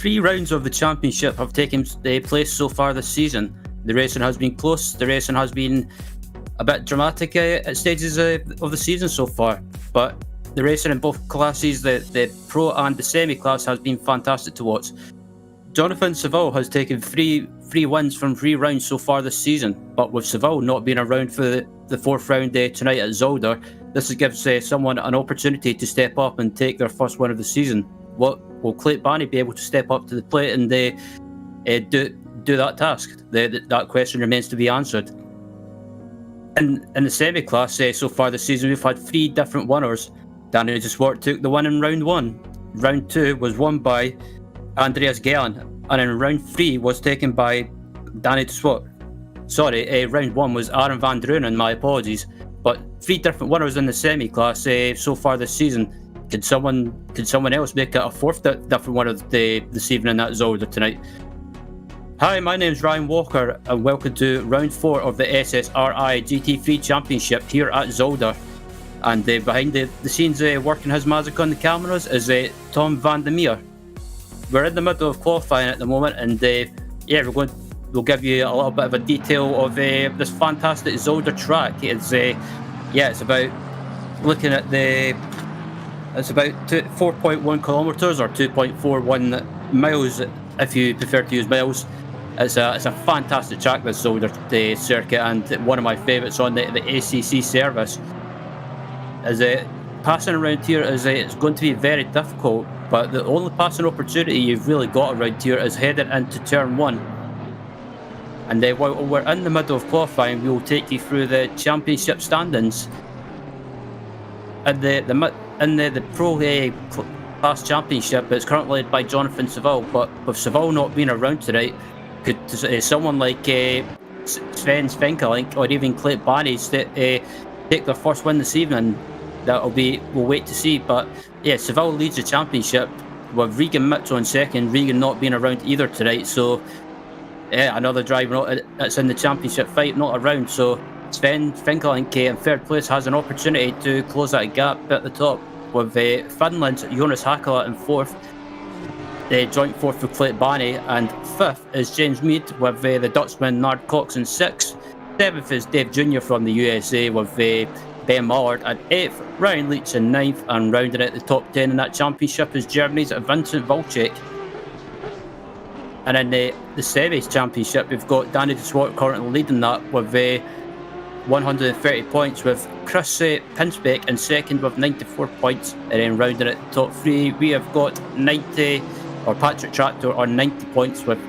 Three rounds of the championship have taken place so far this season. The racing has been close, the racing has been a bit dramatic at stages of the season so far, but the racing in both classes, the pro and the semi class, has been fantastic to watch. Jonathan Seville has taken three wins from 3 rounds so far this season, but with Seville not being around for the 4th round tonight at Zolder, this gives someone an opportunity to step up and take their first win of the season. Will Clayton Barney be able to step up to the plate and do that task? That question remains to be answered. In the semi-class so far this season, we've had 3 different winners. Danny Swart took the win in round 1. Round 2 was won by Andreas Glen, and in round 3 was taken by Danny Swart. Sorry, round 1 was Aaron van Drunen, my apologies. But 3 different winners in the semi-class so far this season. Could someone else make it a 4th different winner this evening at Zolder tonight? Hi, my name is Ryan Walker, and welcome to round 4 of the SSRi GT3 Championship here at Zolder. And behind the scenes working his magic on the cameras is Tom van der Meer. We're in the middle of qualifying at the moment, and we'll give you a little bit of a detail of this fantastic Zolder track. It's about looking at it's about 4.1 kilometers or 2.41 miles if you prefer to use miles. It's a fantastic track, this Zolder circuit, and one of my favourites on the ACC service. Passing around here it's going to be very difficult, but the only passing opportunity you've really got around here is heading into turn 1. And while we're in the middle of qualifying, we will take you through the championship standings. And the pro class championship, it's currently led by Jonathan Seville, but with Seville not being around tonight, could someone like Sven Svenkelink or even Clayton Barney take their first win this evening? We'll wait to see. But yeah, Seville leads the championship with Regan Mitchell in second, Regan not being around either tonight, so another driver that's in the championship fight not around, so Sven Finkelink in 3rd place has an opportunity to close that gap at the top, with Finland's Jonas Hakala in 4th, joint 4th with Clayton Barney, and 5th is James Mead with the Dutchman Nard Cox in 6th. 7th is Dave Jr. from the USA with Ben Mallard, and 8th Ryan Leach in 9th, and rounding out the top 10 in that championship is Germany's Vincent Volchek. And in the semis championship, we've got Danny Swart currently leading that with 130 points, with Chris Pinsbeck in 2nd with 94 points, and then rounding at the top 3 we have got Patrick Tractor on 90 points, with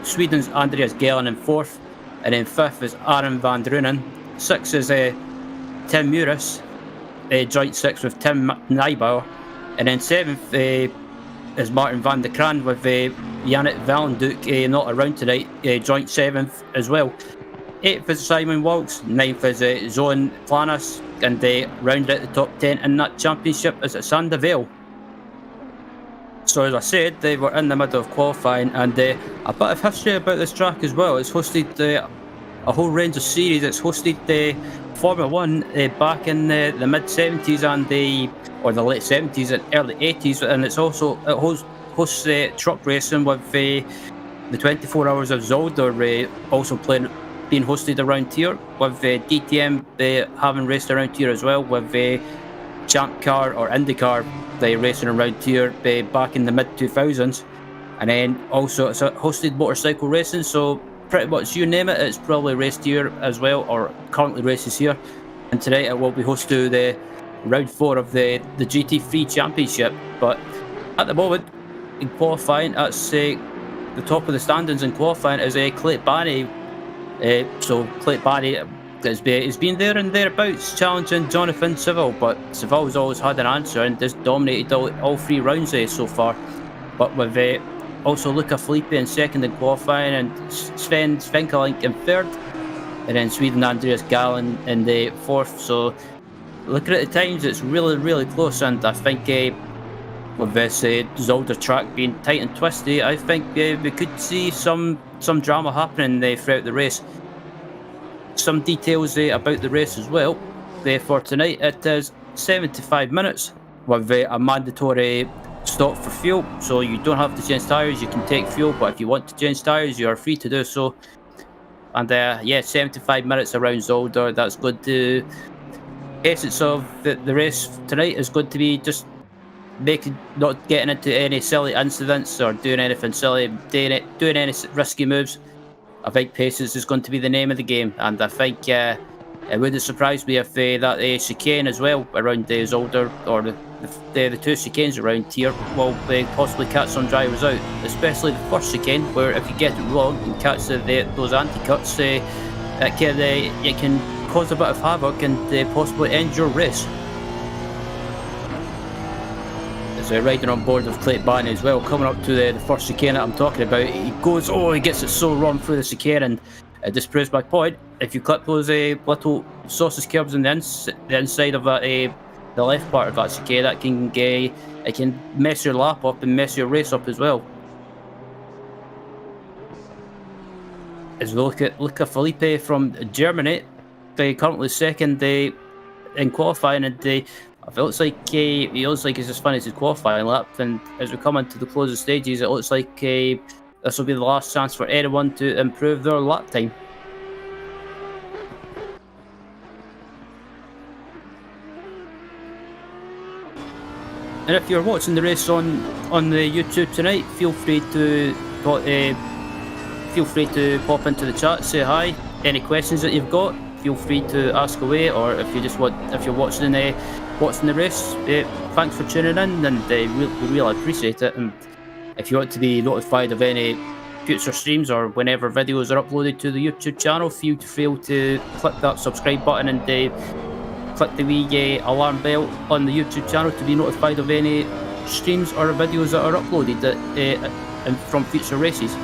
Sweden's Andreas Glen in 4th, and then 5th is Aaron van Drunen. 6th is Tim Muris, joint 6th with Tim Nijbauer, and then 7th is Martin van der Kraan with Yannick Valenduc not around tonight, joint 7th as well. 8th is Simon Walks, 9th is Zoan Planas, and round out the top 10 in that championship is Sander Vale. So as I said, they were in the middle of qualifying, and a bit of history about this track as well. It's hosted a whole range of series. It's hosted Formula 1 back in the mid-70s and the late 70s and early 80s, and it hosts truck racing with the 24 Hours of Zolder also being hosted around here, with DTM having raced around here as well, with Champ Car or IndyCar racing around here back in the mid-2000s, and then also it's hosted motorcycle racing, so pretty much you name it, it's probably raced here as well, or currently races here. And tonight it will be host to the round 4 of the GT3 Championship. But at the moment in qualifying, that's the top of the standings in qualifying is Clayton Barney. So Clayton Barney has been there and thereabouts challenging Jonathan Seville, but Seville's always had an answer and just dominated all 3 rounds so far. But with also Luca Felipe in 2nd in qualifying, and Sven Svenkelink in 3rd, and then Sweden Andreas Galen in the 4th. So looking at the times, it's really, really close, and I think with this Zolder track being tight and twisty, I think we could see some drama happening throughout the race. Some details about the race as well. For tonight, it is 75 minutes with a mandatory stop for fuel, so you don't have to change tyres. You can take fuel, but if you want to change tyres, you are free to do so. And yeah, 75 minutes around Zolder. That's good. The essence of the race tonight is going to be just not getting into any silly incidents or doing anything silly, doing any risky moves. I think patience is going to be the name of the game, and I think it wouldn't surprise me if that chicane as well around the Zolder, or the two chicanes around here will possibly catch some drivers out, especially the first chicane, where if you get it wrong and catch those anti-cuts, it can cause a bit of havoc and possibly end your race. There's riding on board of Clayton Barney as well, coming up to the first chicane that I'm talking about. He gets it so wrong through the chicane, and it just proves my point. If you clip those little sausage curbs on the inside of that, the left part of that chicane, that can mess your lap up and mess your race up as well. As we look at Felipe from Germany, currently second in qualifying, and it looks like he looks like he's just finished his qualifying lap. And as we come into the closing stages, it looks like this will be the last chance for anyone to improve their lap time. And if you're watching the race on the YouTube tonight, feel free to pop into the chat, say hi. Any questions that you've got, feel free to ask away. Or if you're watching the race, thanks for tuning in, and we really appreciate it. And if you want to be notified of any future streams or whenever videos are uploaded to the YouTube channel, feel free to click that subscribe button and click the wee alarm bell on the YouTube channel to be notified of any streams or videos that are uploaded from future races.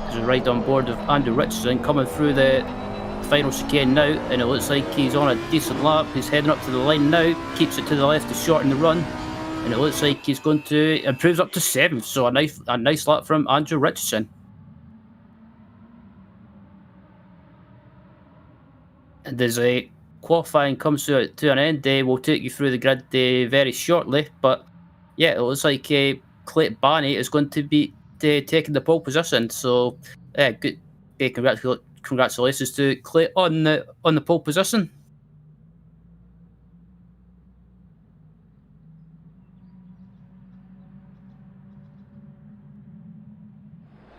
There's a ride on board of Andrew Richardson coming through the final chicane now, and it looks like he's on a decent lap. He's heading up to the line now, keeps it to the left to shorten the run, and it looks like he's going to improve up to 7th. So a nice lap from Andrew Richardson. And as qualifying comes to an end, we'll take you through the grid very shortly. But yeah, it looks like Clayton Barney is going to be taking the pole position. So good. Congratulations to Clay on the pole position.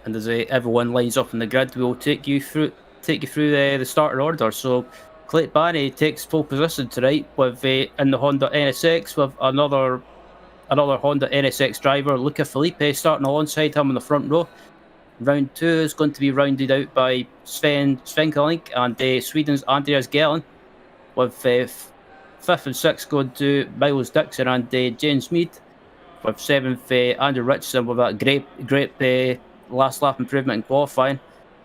And as everyone lines up in the grid, we will take you through the starter order. So Clayton Barney takes pole position tonight with in the Honda NSX, with another Honda NSX driver, Luca Felipe, starting alongside him in the front row. Round 2 is going to be rounded out by Sven Svenkelink and Sweden's Andreas Glen, with 5th and 6th going to Miles Dixon and James Mead, with 7th Andrew Richardson with that great last lap improvement in qualifying,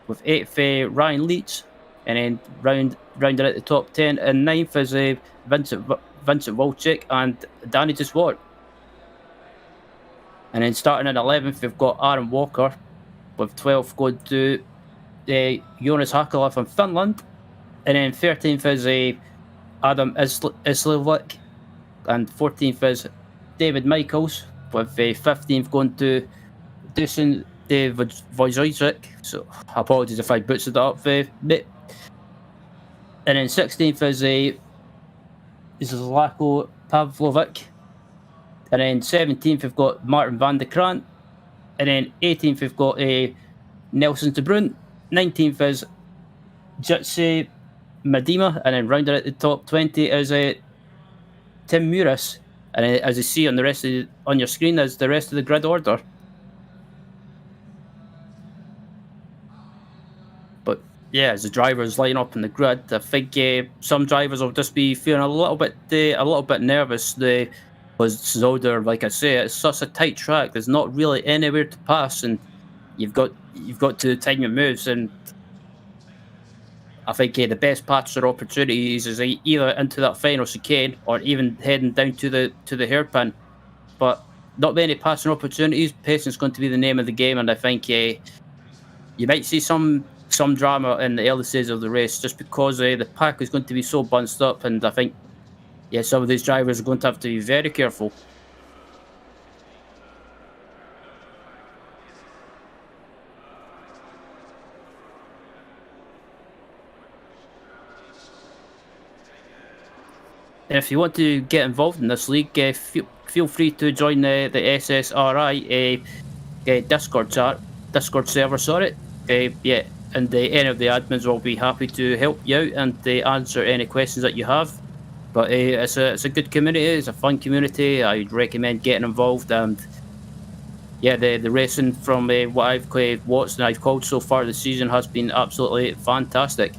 with 8th Ryan Leach, and then rounded at the top 10 and 9th is Vincent Volchik and Danny DeSwart. And then starting at 11th, we've got Aaron Walker, with 12th going to Jonas Hakala from Finland, and then 13th is Adam Islevic, and 14th is David Michaels, with 15th going to Dusan Wojciech. So apologies if I butchered that up, mate. And then 16th is Zlako Pavlovic, and then 17th we've got Martin van de Krant. And then 18th, we've got Nelson de Bruin. 19th is Jitsi Medima. And then rounded at the top 20 is Tim Muris. And as you see on on your screen, is the rest of the grid order. But yeah, as the drivers line up in the grid, I think some drivers will just be feeling a little bit nervous. Because Zolder, like I say, it's such a tight track. There's not really anywhere to pass, and you've got to time your moves. And I think the best patch or opportunities is either into that final chicane or even heading down to the hairpin. But not many passing opportunities. Patience is going to be the name of the game, and I think you might see some drama in the early stages of the race just because the pack is going to be so bunched up. And I think yeah, some of these drivers are going to have to be very careful. And if you want to get involved in this league, feel free to join the SSRi Discord server. Sorry, yeah, and any of the admins will be happy to help you out and answer any questions that you have. But it's a good community. It's a fun community. I'd recommend getting involved. And yeah, the racing from what I've watched and I've called so far this season has been absolutely fantastic.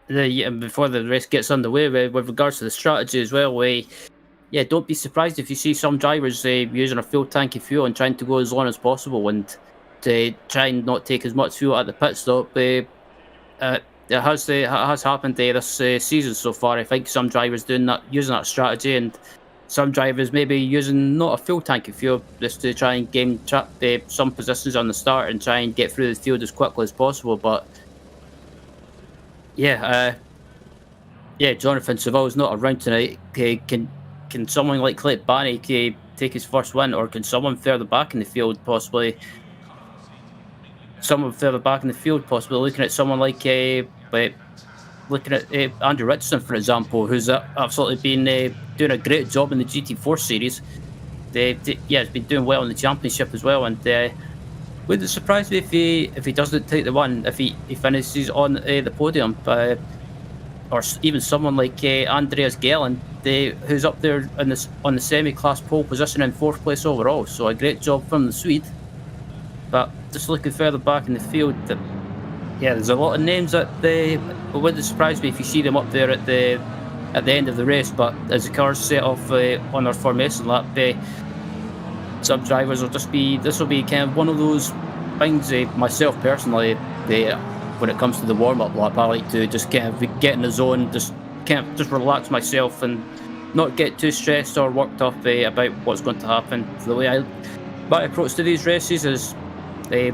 Yeah, before the race gets underway, with regards to the strategy as well, yeah, don't be surprised if you see some drivers using a full tank of fuel and trying to go as long as possible and to try and not take as much fuel at the pit stop. It has happened this season so far. I think some drivers doing that, using that strategy, and some drivers maybe using not a full tank of fuel just to try and gain some positions on the start and try and get through the field as quickly as possible. But yeah, yeah, Jonathan Saville's not around tonight. Can someone like Clint Barney take his first win, or can someone further back in the field possibly? Someone further back in the field, possibly looking at someone like looking at Andrew Richardson, for example, who's absolutely been doing a great job in the GT4 series. Yeah, he's been doing well in the championship as well, and wouldn't surprise me if he doesn't take the one, if he finishes on the podium, or even someone like Andreas Glen, who's up there on the semi-class pole position in 4th place overall. So a great job from the Swede. But just looking further back in the field, yeah, there's a lot of names that it wouldn't surprise me if you see them up there at the end of the race. But as the cars set off on their formation lap, some drivers will just be. This will be kind of one of those things. Myself personally, when it comes to the warm-up lap, I like to just kind of get in the zone, just relax myself and not get too stressed or worked up about what's going to happen. The way my approach to these races is the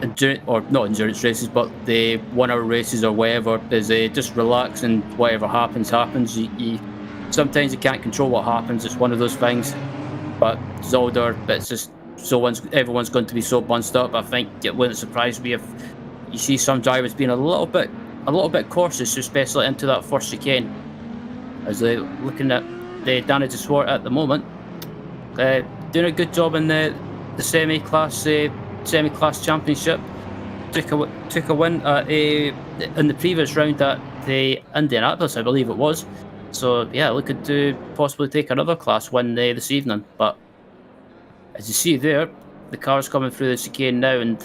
endurance, or not endurance races, but the 1 hour races or whatever, is just relax, and whatever happens. Sometimes you can't control what happens. It's one of those things. But Zolder, it's just everyone's going to be so bunched up. I think it wouldn't surprise me if you see some drivers being a little bit cautious, especially into that first chicane. As they're looking at the Danny de Swart at the moment, doing a good job in the semi-class championship. Took a win in the previous round at the Indianapolis, I believe it was. So yeah, looking to possibly take another class win this evening. But as you see there, the car's coming through the chicane now, and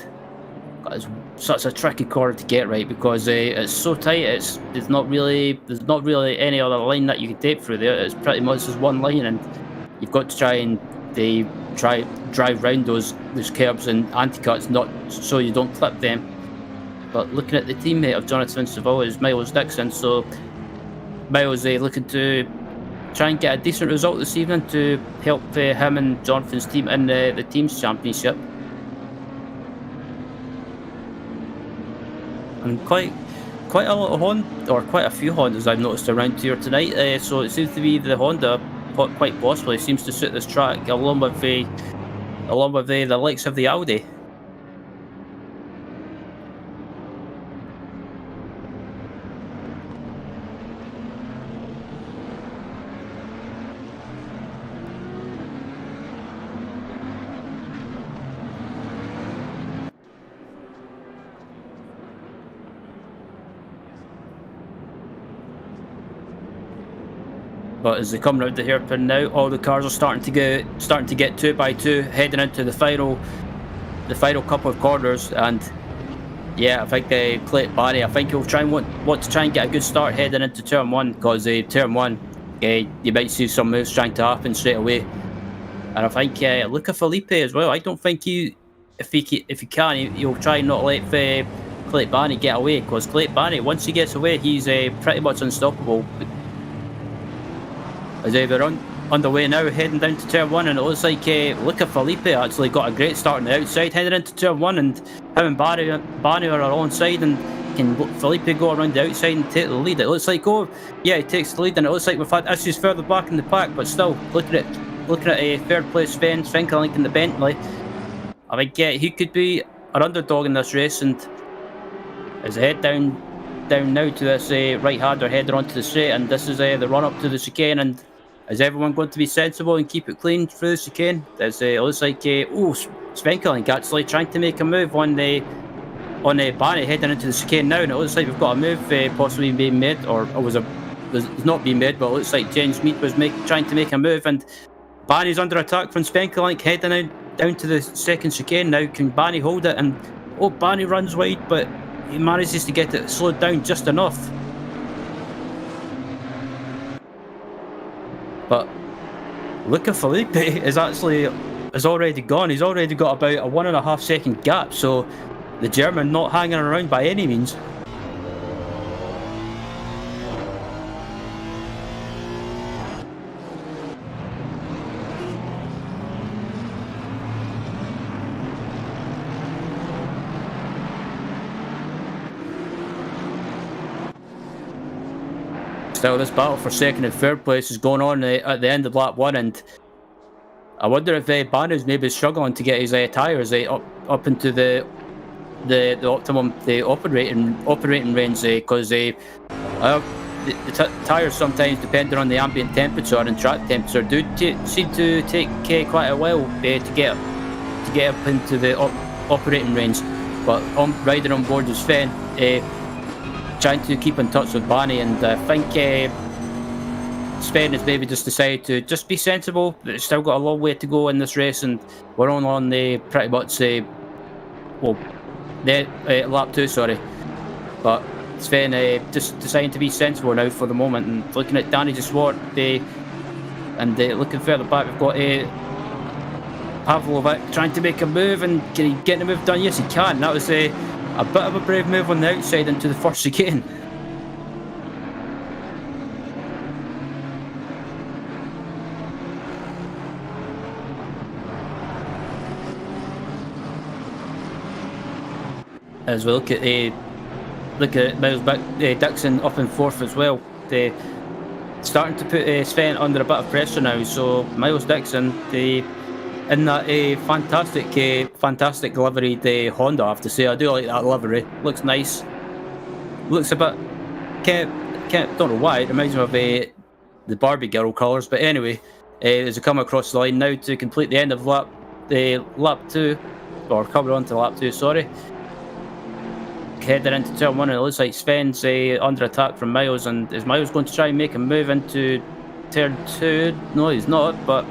it's such a tricky corner to get right because it's so tight. There's not really any other line that you can take through there. It's pretty much just one line, and you've got to try and drive round those curbs and anti-cuts, not so you don't clip them. But looking at the teammate of Jonathan Saville is Miles Dixon, so Miles looking to try and get a decent result this evening to help him and Jonathan's team in the team's championship. And quite a lot of Honda, or quite a few Hondas I've noticed around here tonight. So it seems to be the Honda quite possibly seems to suit this track, along with the likes of the Audi. But as they come round the hairpin now, all the cars are starting to get 2 by 2, heading into the final couple of corners. And Yeah, I think Clayton Barry, I think he'll want to try and get a good start heading into turn 1, because turn 1, you might see some moves trying to happen straight away. And I think Luca Felipe as well. I don't think if he can, he'll try and not let Clayton Barry get away, because Clayton Barry, once he gets away, he's pretty much unstoppable. As we're on the way now, heading down to turn 1, and it looks like Luca Felipe actually got a great start on the outside heading into turn 1, and him and Barry are alongside, and can Felipe go around the outside and take the lead? It looks like, oh yeah, he takes the lead, and it looks like we've had issues further back in the pack, but still, looking at a third place Sven Svenkelink in the Bentley, I think he could be an underdog in this race. And as I head down now to this right-hander heading onto the straight, and this is the run-up to the chicane, and is everyone going to be sensible and keep it clean through the chicane? It looks like Svenkelink actually trying to make a move on Barry heading into the chicane now, and it looks like we've got a move possibly being made, or it's not being made, but it looks like James Mead was trying to make a move, and Barry's under attack from Svenkelink heading down to the second chicane now. Can Barry hold it? And Barry runs wide, but he manages to get it slowed down just enough. But Luca Felipe is already gone. He's already got about a 1.5 second gap, so the German not hanging around by any means. Still, this battle for second and third place is going on at the end of lap 1, and I wonder if Barry's maybe struggling to get his tyres up into the optimum operating range, because the tyres sometimes, depending on the ambient temperature and track temperature, do seem to take quite a while to get up into the operating range. But riding on board with Sven, trying to keep in touch with Barney, and I think Sven has maybe just decided to just be sensible. It's still got a long way to go in this race, and we're on pretty much lap 2, sorry. But Sven just deciding to be sensible now for the moment, and looking at Danny de Swart, and looking further back, we've got Pavlovic trying to make a move, and can he get the move done? Yes, he can. That was a bit of a brave move on the outside into the first chicane. As we look at Miles Dixon up in fourth as well. Starting to put Sven under a bit of pressure now. So Miles Dixon, in that fantastic liveried Honda, I have to say. I do like that livery. Looks nice. Looks a bit, don't know why, it reminds me of the Barbie girl colours. But anyway, as we come across the line now to complete the end of lap 2, or coming on to lap 2, sorry. Heading into turn 1, and it looks like Sven's under attack from Miles, and is Miles going to try and make a move into turn 2? No, he's not, but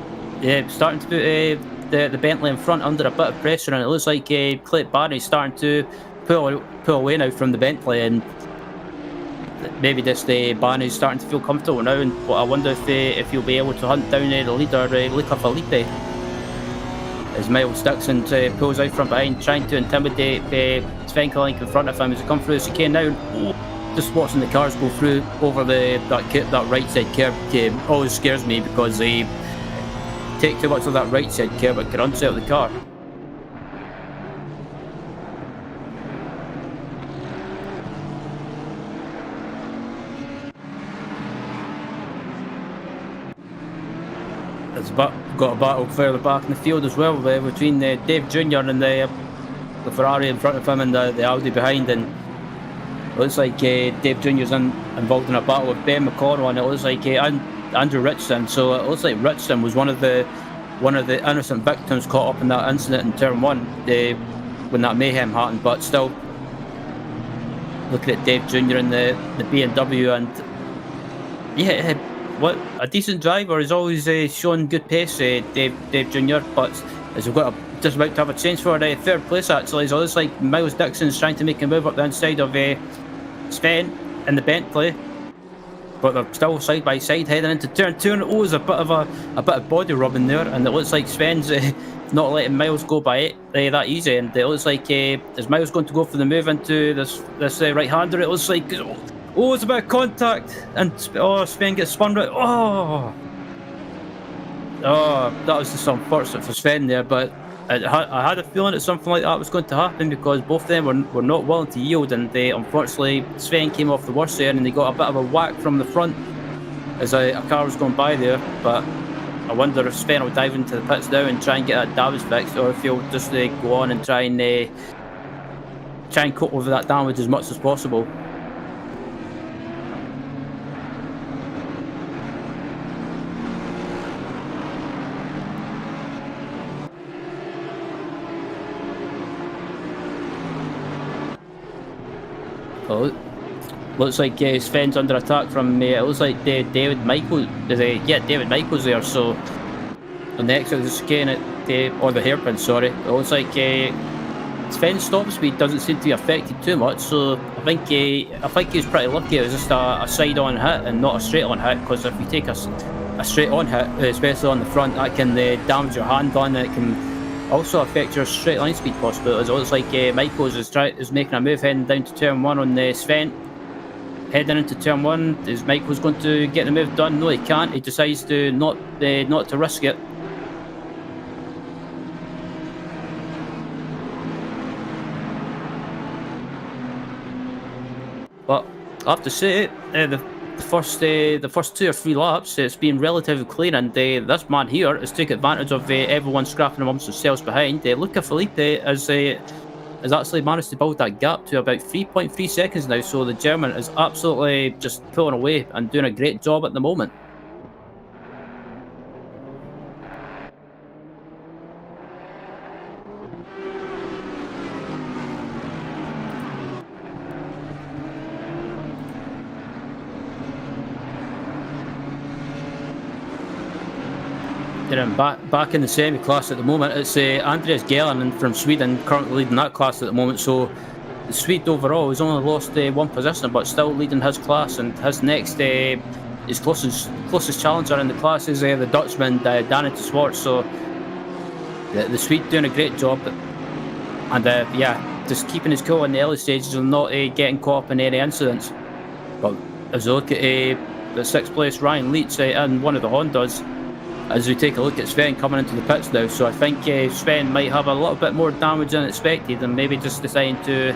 starting to put the Bentley in front under a bit of pressure, and it looks like Clayton Barry's starting to pull away now from the Bentley, and maybe this Barney's starting to feel comfortable now, and I wonder if he'll be able to hunt down the leader, Luca Felipe, as Miles Dixon pulls out from behind, trying to intimidate Svenkelink in front of him as he comes through the chicane now. Just watching the cars go through over that right side curb always scares me, because they take too much of that right side curb, it can unsettle the car. It's got a battle further back in the field as well, between Dave Jr. and the Ferrari in front of him and the Audi behind, and it looks like Dave Jr.'s involved in a battle with Ben McConnell, and it looks like Andrew Richardson. So it looks like Richardson was one of the innocent victims caught up in that incident in turn 1 when that mayhem happened. But still, looking at Dave Jr. in the BMW, and what a decent driver. He's always shown good pace, Dave Jr. But as we've got just about to have a change for third place actually. So it looks like Miles Dixon's trying to make a move up the inside of Sven in the Bentley, but they're still side by side heading into turn 2, and there's a bit of body rubbing there, and it looks like Sven's not letting Miles go by it that easy, and it looks like is Miles going to go for the move into this right-hander. It looks like it's a bit of contact, and Sven gets spun right. That was just unfortunate for Sven there, but I had a feeling that something like that was going to happen because both of them were not willing to yield, and unfortunately Sven came off the worst there, and they got a bit of a whack from the front as a car was going by there. But I wonder if Sven will dive into the pits now and try and get that damage fixed, or if he'll just go on and try and cope with that damage as much as possible. Well, looks like Sven's under attack from it looks like David Michaels. David Michaels there. So the next is getting it, or the hairpin. Sorry, it looks like Sven's stop speed doesn't seem to be affected too much. So I think he was pretty lucky. It was just a side-on hit and not a straight-on hit. Because if you take a straight-on hit, especially on the front, that can damage your hand on it. Can also affect your straight line speed possibilities. It looks like Michaels is making a move heading down to turn 1 on Sven. Heading into turn 1, is Michaels going to get the move done? No, he can't. He decides to not to risk it. But I have to say, the first 2 or 3 laps, it's been relatively clean, and this man here has taken advantage of everyone scrapping amongst themselves behind. Luca Felipe has actually managed to build that gap to about 3.3 seconds now, so the German is absolutely just pulling away and doing a great job at the moment. Back in the semi-class at the moment, it's Andreas Glen from Sweden currently leading that class at the moment. So the Swede overall has only lost 1 position, but still leading his class, and his next his closest challenger in the class is the Dutchman Danny de Swartz. So the Swede doing a great job, and just keeping his cool in the early stages and not getting caught up in any incidents. But as we look at the 6th place Ryan Leitz in one of the Hondas, as we take a look at Sven coming into the pits now, so I think Sven might have a little bit more damage than expected, and maybe just deciding to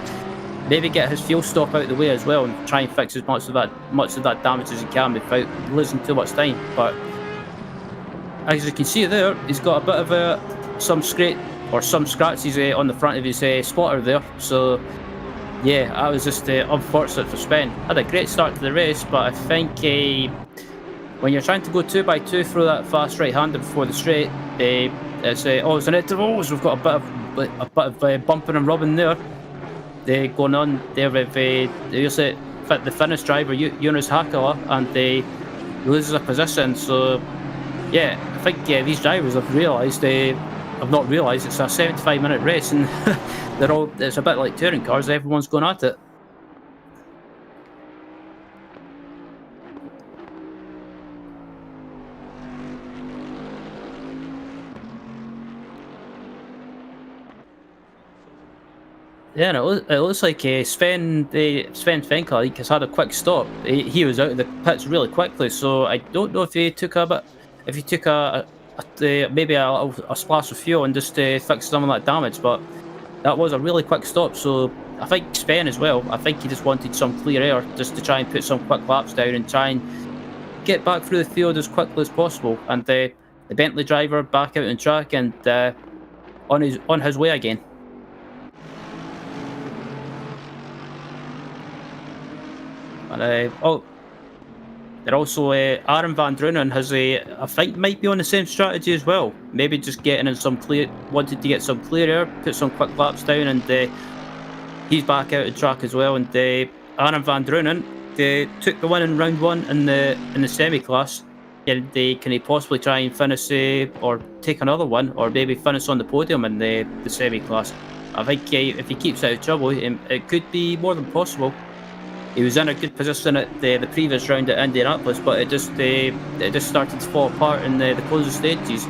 get his fuel stop out of the way as well, and try and fix as much of that damage as he can without losing too much time. But as you can see there, he's got a bit of some scratches on the front of his spotter there. So yeah, that was just unfortunate for Sven. Had a great start to the race, but I think when you're trying to go 2x2 through that fast right-hander before the straight, it's an intervals. We've got a bit of bumping and rubbing there. Going on there with the Finnish driver Jonas Hakala, and he loses a position. So yeah, I think these drivers have realised not realised it's a 75-minute race, and it's a bit like touring cars. Everyone's going at it. Yeah, and it looks like Sven Fenka has had a quick stop. He was out of the pits really quickly, so I don't know if he took maybe a splash of fuel and just fixed some of that damage, but that was a really quick stop. So I think Sven as well, I think he just wanted some clear air just to try and put some quick laps down and try and get back through the field as quickly as possible. And the Bentley driver back out on track and on his way again. And they're also Aaron van Drunen has I think might be on the same strategy as well. Maybe just getting in wanted to get some clear air, put some quick laps down, and he's back out of track as well. And Aaron van Drunen took the win in round 1 in the semi class. can he possibly try and finish or take another one, or maybe finish on the podium in the semi class? I think if he keeps out of trouble, it could be more than possible. He was in a good position at the previous round at Indianapolis, but it just started to fall apart in the closing stages.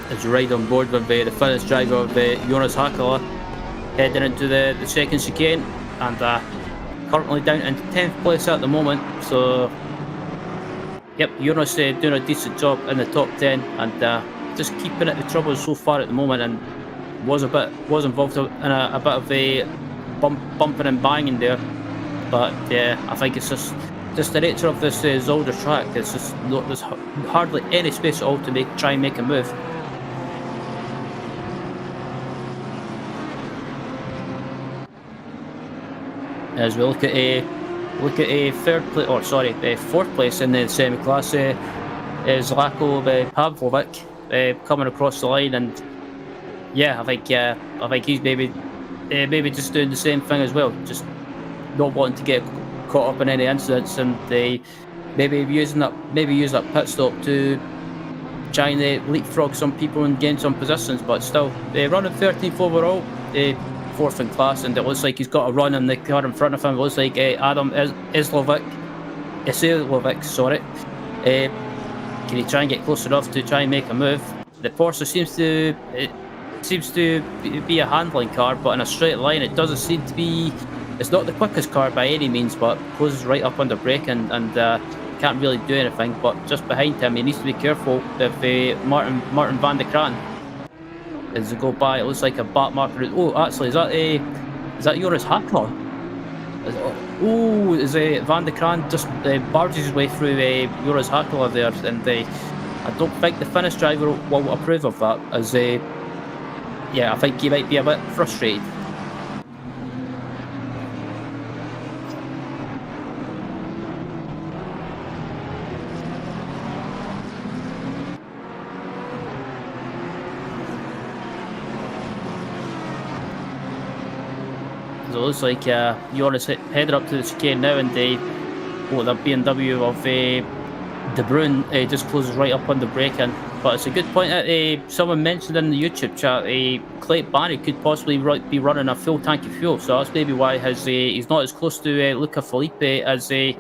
As you ride on board with the Finnish driver of Jonas Hakala, heading into the second chicane, and currently down in 10th place at the moment. So, yep, Jonas doing a decent job in the top 10, and just keeping it the trouble so far at the moment, and was involved in a bit of a bumping and banging there. But yeah, I think it's just the nature of this Zolder track. It's just there's hardly any space at all to try and make a move. As we look at a fourth place in the semi class, is Zlatko Pavlovic coming across the line, and yeah, I think he's maybe just doing the same thing as well, just not wanting to get caught up in any incidents, and maybe use that pit stop to try and leapfrog some people and gain some positions, but still running 13th overall. Fourth in class, and it looks like he's got a run in the car in front of him. It looks like Adam Islovic, sorry. Can he try and get close enough to try and make a move? The Porsche seems to be a handling car, but in a straight line it doesn't seem to be. It's not the quickest car by any means, but closes right up under brake and can't really do anything. But just behind him, he needs to be careful with Martin van der Kraan. As they go by, it looks like a back marker. Oh, actually, is that Jonas Hakala? Oh, is Van der Kraan just barges his way through Jonas Hakala there, and I don't think the Finnish driver will approve of that. As yeah, I think he might be a bit frustrated. So it looks like Jonas headed up to the chicane now, and the BMW of De Bruin just closes right up on the braking. But it's a good point that someone mentioned in the YouTube chat, Clayton Barry could possibly be running a full tank of fuel, so that's maybe why he's not as close to Luca Filippi as he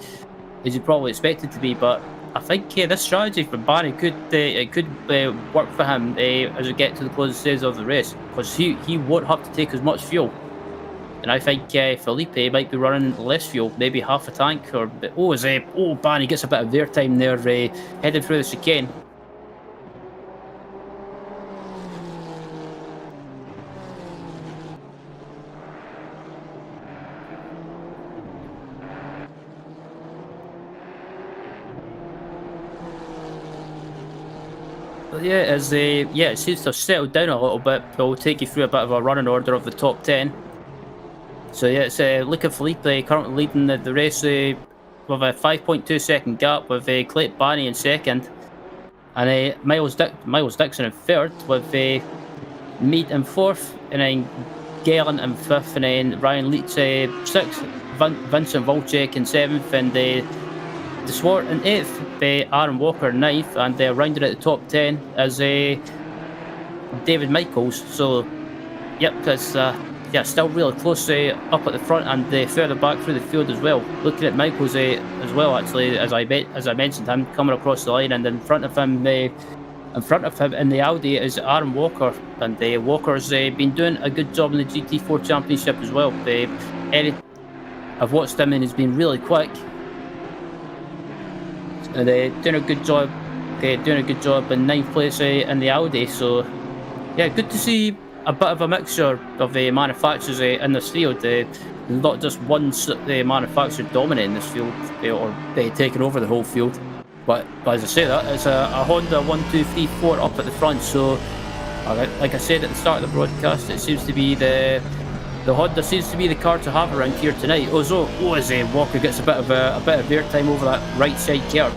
probably expected to be. But I think this strategy for Barry could work for him as we get to the closing stages of the race, because he won't have to take as much fuel. And I think Felipe might be running less fuel, maybe half a tank. Barney gets a bit of their time there, heading through the chicane. But yeah, it seems to have settled down a little bit. But we'll take you through a bit of a running order of the top 10. So yeah, it's Luca Filippi currently leading the race with a 5.2 second gap, with Clayton Barney in second, and Miles Dixon in third, with Mead in fourth, and then Glen in fifth, and then Ryan Leach sixth, Vincent Volchek in seventh, and De Swart in eighth, Aaron Walker in ninth, and rounded at the top 10 as David Michaels. So yep, that's still really close up at the front and further back through the field as well. Looking at Michaels as well, actually, as I mentioned, him coming across the line, and in front of him in the Audi is Aaron Walker, and Walker's been doing a good job in the GT4 Championship as well. I've watched him and he's been really quick, and doing a good job in ninth place in the Audi. So yeah, good to see a bit of a mixture of manufacturers in this field. Not just one manufacturer dominating this field or taking over the whole field. But as I say that, it's a Honda 1, 2, 3, 4 up at the front. So like I said at the start of the broadcast, it seems to be the Honda seems to be the car to have around here tonight. As Walker gets a bit of airtime over that right side curb.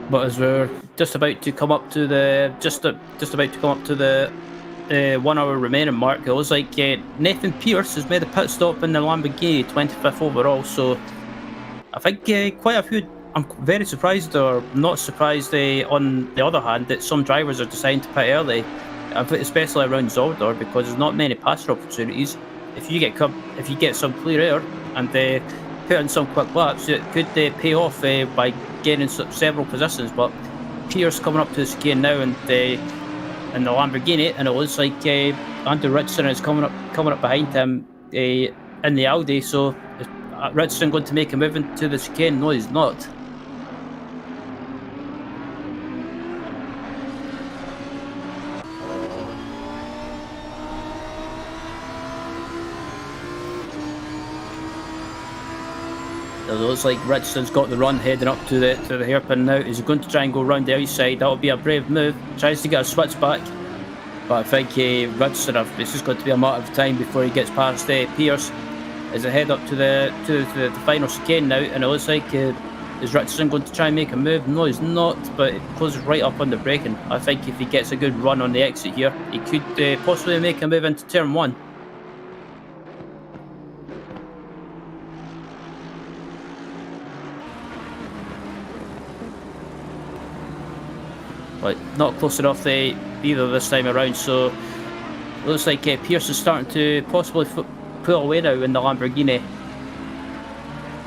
But as we're just about to come up to the 1 hour remaining mark, it looks like Nathan Pierce has made a pit stop in the Lamborghini, 25th overall. So I think quite a few. I'm very surprised, or not surprised, on the other hand, that some drivers are deciding to pit early, especially around Zolder, because there's not many passer opportunities. If you get some clear air and put in some quick laps, it could pay off by gaining several positions. But Pierce coming up to the chicane now, and in the Lamborghini, and it looks like Andrew Richardson is coming up behind him in the Audi. So is Richardson going to make a move into the chicane? No, he's not. It looks like Richardson's got the run heading up to the hairpin now. He's going to try and go round the outside. That'll be a brave move. Tries to get a switch back, but I think Richardson, it's just going to be a matter of time before he gets past Pierce. As they head up to the final chicane now, and it looks like is Richardson going to try and make a move? No, he's not, but it closes right up on the braking. I think if he gets a good run on the exit here, he could possibly make a move into turn 1. But not close enough either this time around. So it looks like Pierce is starting to possibly pull away now in the Lamborghini.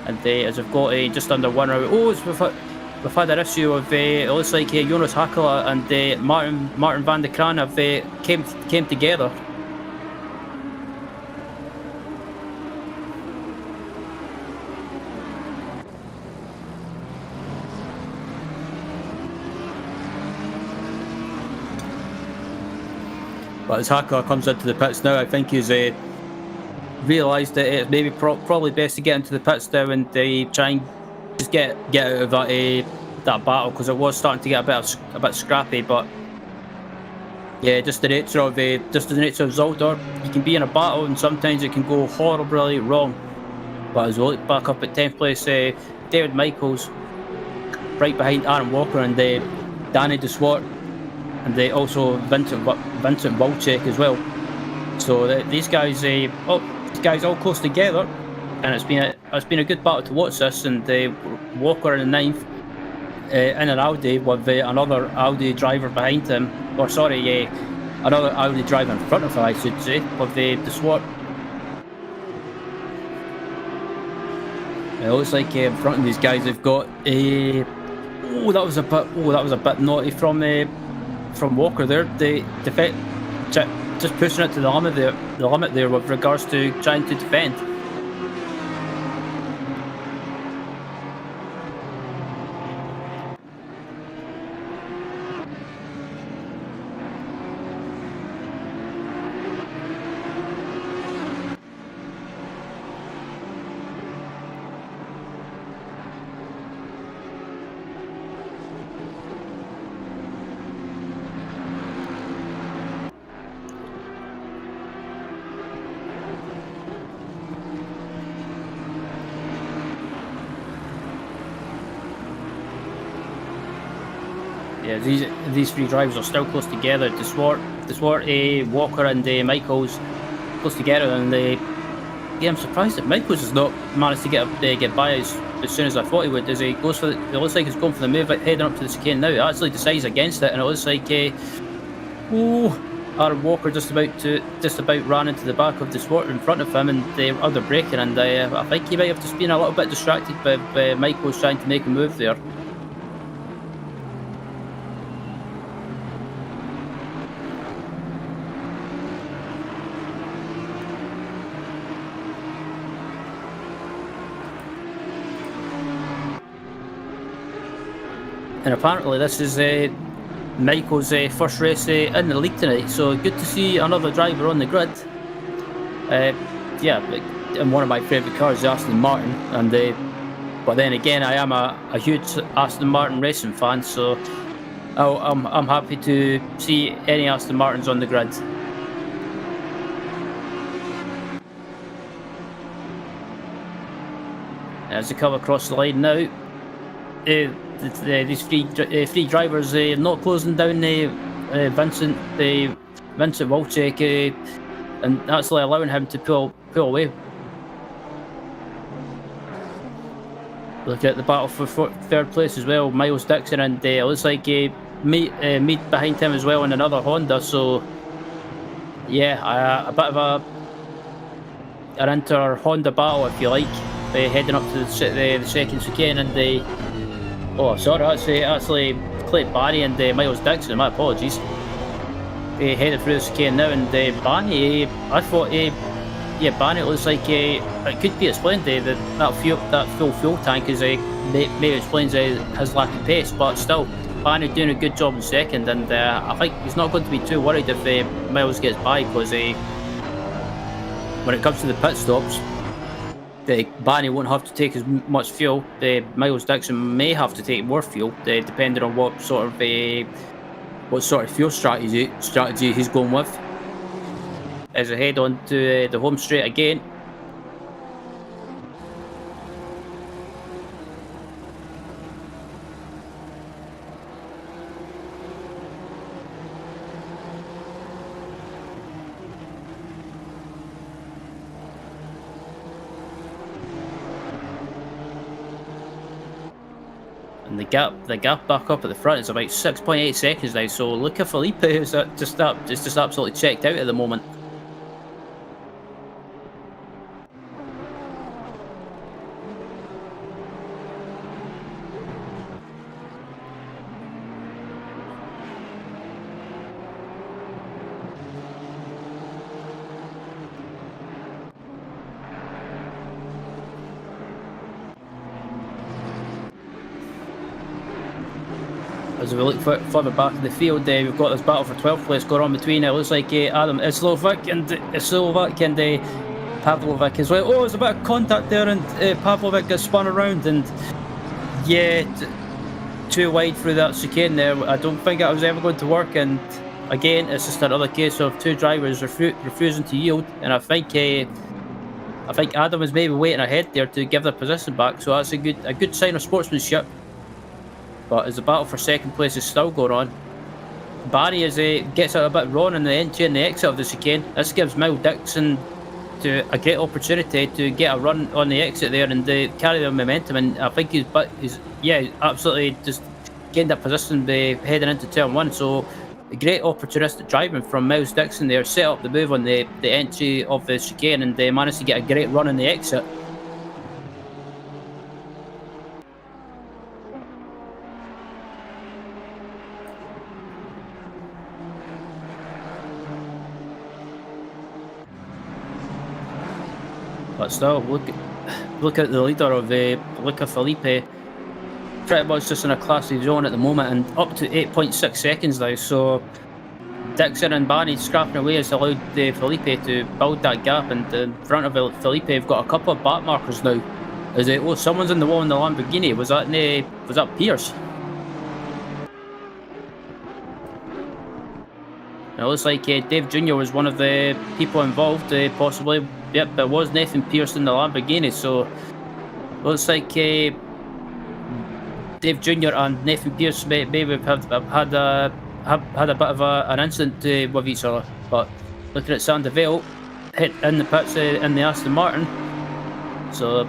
And as we've got just under 1 hour. Oh, we've had an issue of it looks like Jonas Hakala and Martin van der Kraan have came together. But as Hakala comes into the pits now, I think he's realised that it's maybe probably best to get into the pits now and try and just get out of that battle, because it was starting to get a bit scrappy. But yeah, just the nature of Zolder. You can be in a battle and sometimes it can go horribly wrong. But as we look back up at 10th place, David Michaels right behind Aaron Walker and Danny DeSwart, and also Vincent Walczak as well. So these guys all close together, and it's been a good battle to watch this. And Walker in the 9th in an Audi with another Audi driver behind him, or sorry, another Audi driver in front of him, I should say, with the SWAT. It looks like in front of these guys they've got that was a bit naughty from Walker there. Just pushing it to the limit there with regards to trying to defend. Yeah, these three drivers are still close together. DeSwart, Walker, and Michaels close together, and I'm surprised that Michaels has not managed to get by as soon as I thought he would. As he goes for, it looks like he's going for the move heading up to the chicane now. He actually decides against it, and it looks like Aaron Walker just about ran into the back of DeSwart in front of him, and they were under braking, and I think he might have just been a little bit distracted by Michaels trying to make a move there. And apparently this is Michael's first race in the league tonight, so good to see another driver on the grid. Yeah, and one of my favourite cars is Aston Martin, and but then again I am a huge Aston Martin racing fan, so I'm happy to see any Aston Martins on the grid. As they come across the line now, these three drivers not closing down Vincent Walczak and actually allowing him to pull away. Look at the battle for third place as well. Miles Dixon and looks like Mead behind him as well in another Honda. So yeah, a bit of an inter-Honda battle, if you like, heading up to the second chicane. And oh, sorry, actually Clay Barry and Miles Dixon. My apologies. Headed through the chicane now, and Barney. I thought, Barney looks like it could be explained that full fuel tank is maybe explains his lack of pace, but still, Barney doing a good job in second, and I think he's not going to be too worried if Miles gets by, because when it comes to the pit stops, Barney won't have to take as much fuel. Miles Dixon may have to take more fuel, depending on what sort of fuel strategy he's going with. As I head on to the home straight again. And the gap back up at the front is about 6.8 seconds now. So Luca Felipe is just absolutely checked out at the moment. As we look further back in the field, we've got this battle for 12th place going on between, it looks like Adam Islovic and Pavlovic as well. Oh, there's a bit of contact there, and Pavlovic gets spun around, and yeah, too wide through that chicane there. I don't think that was ever going to work, and again, it's just another case of two drivers refusing to yield, and I think Adam was maybe waiting ahead there to give their position back, so that's a good sign of sportsmanship. But as the battle for second place is still going on, Barry gets out a bit wrong in the entry and the exit of the chicane. This gives Miles Dixon a great opportunity to get a run on the exit there and carry the momentum. And I think he's absolutely just gained that position heading into turn one. So a great opportunistic driving from Miles Dixon there, set up the move on the entry of the chicane, and they managed to get a great run on the exit. But still, look at the leader of Luca Felipe, pretty much just in a classy zone at the moment, and up to 8.6 seconds now. So Dixon and Barney scrapping away has allowed Felipe to build that gap, and in front of Felipe, we've got a couple of back markers now. Someone's in the wall in the Lamborghini. Was that Pierce? It looks like Dave Jr. was one of the people involved, possibly. Yep, it was Nathan Pierce in the Lamborghini. So it looks like Dave Jr. and Nathan Pierce maybe have had a bit of an incident with each other. But looking at Sander Vale, hit in the pits in the Aston Martin. So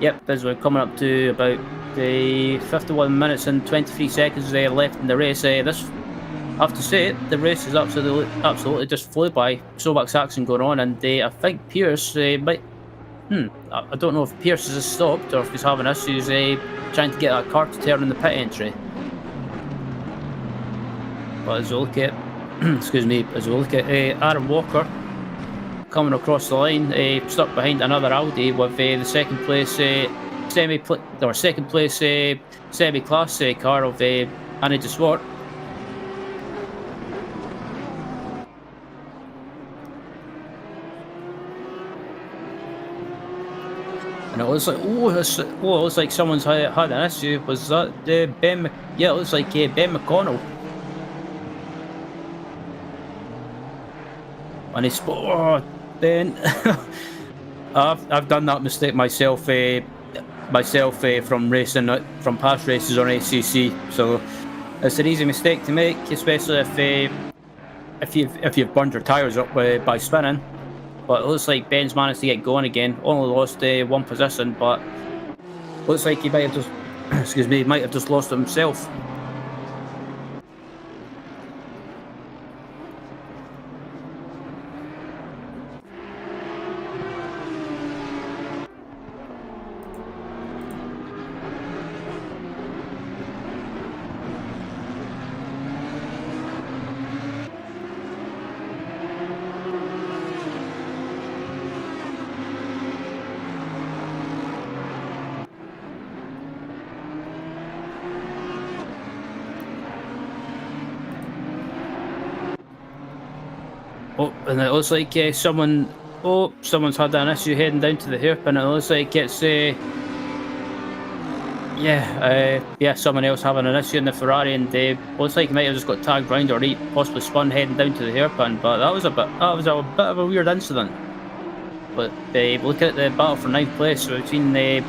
yep, as we're coming up to about the 51 minutes and 23 seconds left in the race, I have to say, the race is absolutely just flew by. So much action going on, and I think Pierce might. I don't know if Pierce has stopped or if he's having issues trying to get that car to turn in the pit entry. But as we look at, Aaron Walker coming across the line, stuck behind another Audi with the second place semi-class car of Annie de Swart. And it looks like, it looks like someone's had an issue. Was that Ben? Yeah, it looks like Ben McConnell. And he's Ben. I've done that mistake myself. myself from racing from past races on ACC. So it's an easy mistake to make, especially if you've burned your tyres up by spinning. But it looks like Ben's managed to get going again. Only lost one position, but looks like he might have just excuse me, he might have just lost it himself. Oh, and it looks like someone's had an issue heading down to the hairpin. It looks like it's someone else having an issue in the Ferrari, and looks like he might have just got tagged round or possibly spun heading down to the hairpin. But that was a bit of a weird incident. But looking at the battle for 9th place between the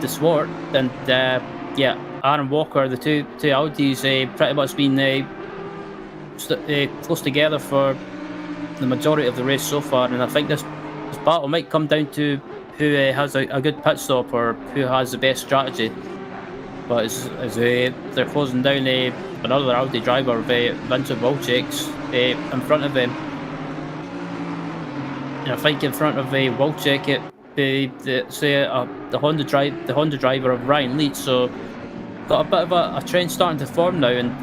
Swart and Aaron Walker, the two Audis pretty much been close together for the majority of the race so far, and I think this battle might come down to who has a good pit stop or who has the best strategy. But as they're closing down another Audi driver, Vincent Wilczek's in front of them. And I think in front of Wilczek, the Honda driver of Ryan Leeds, so got a bit of a trend starting to form now, and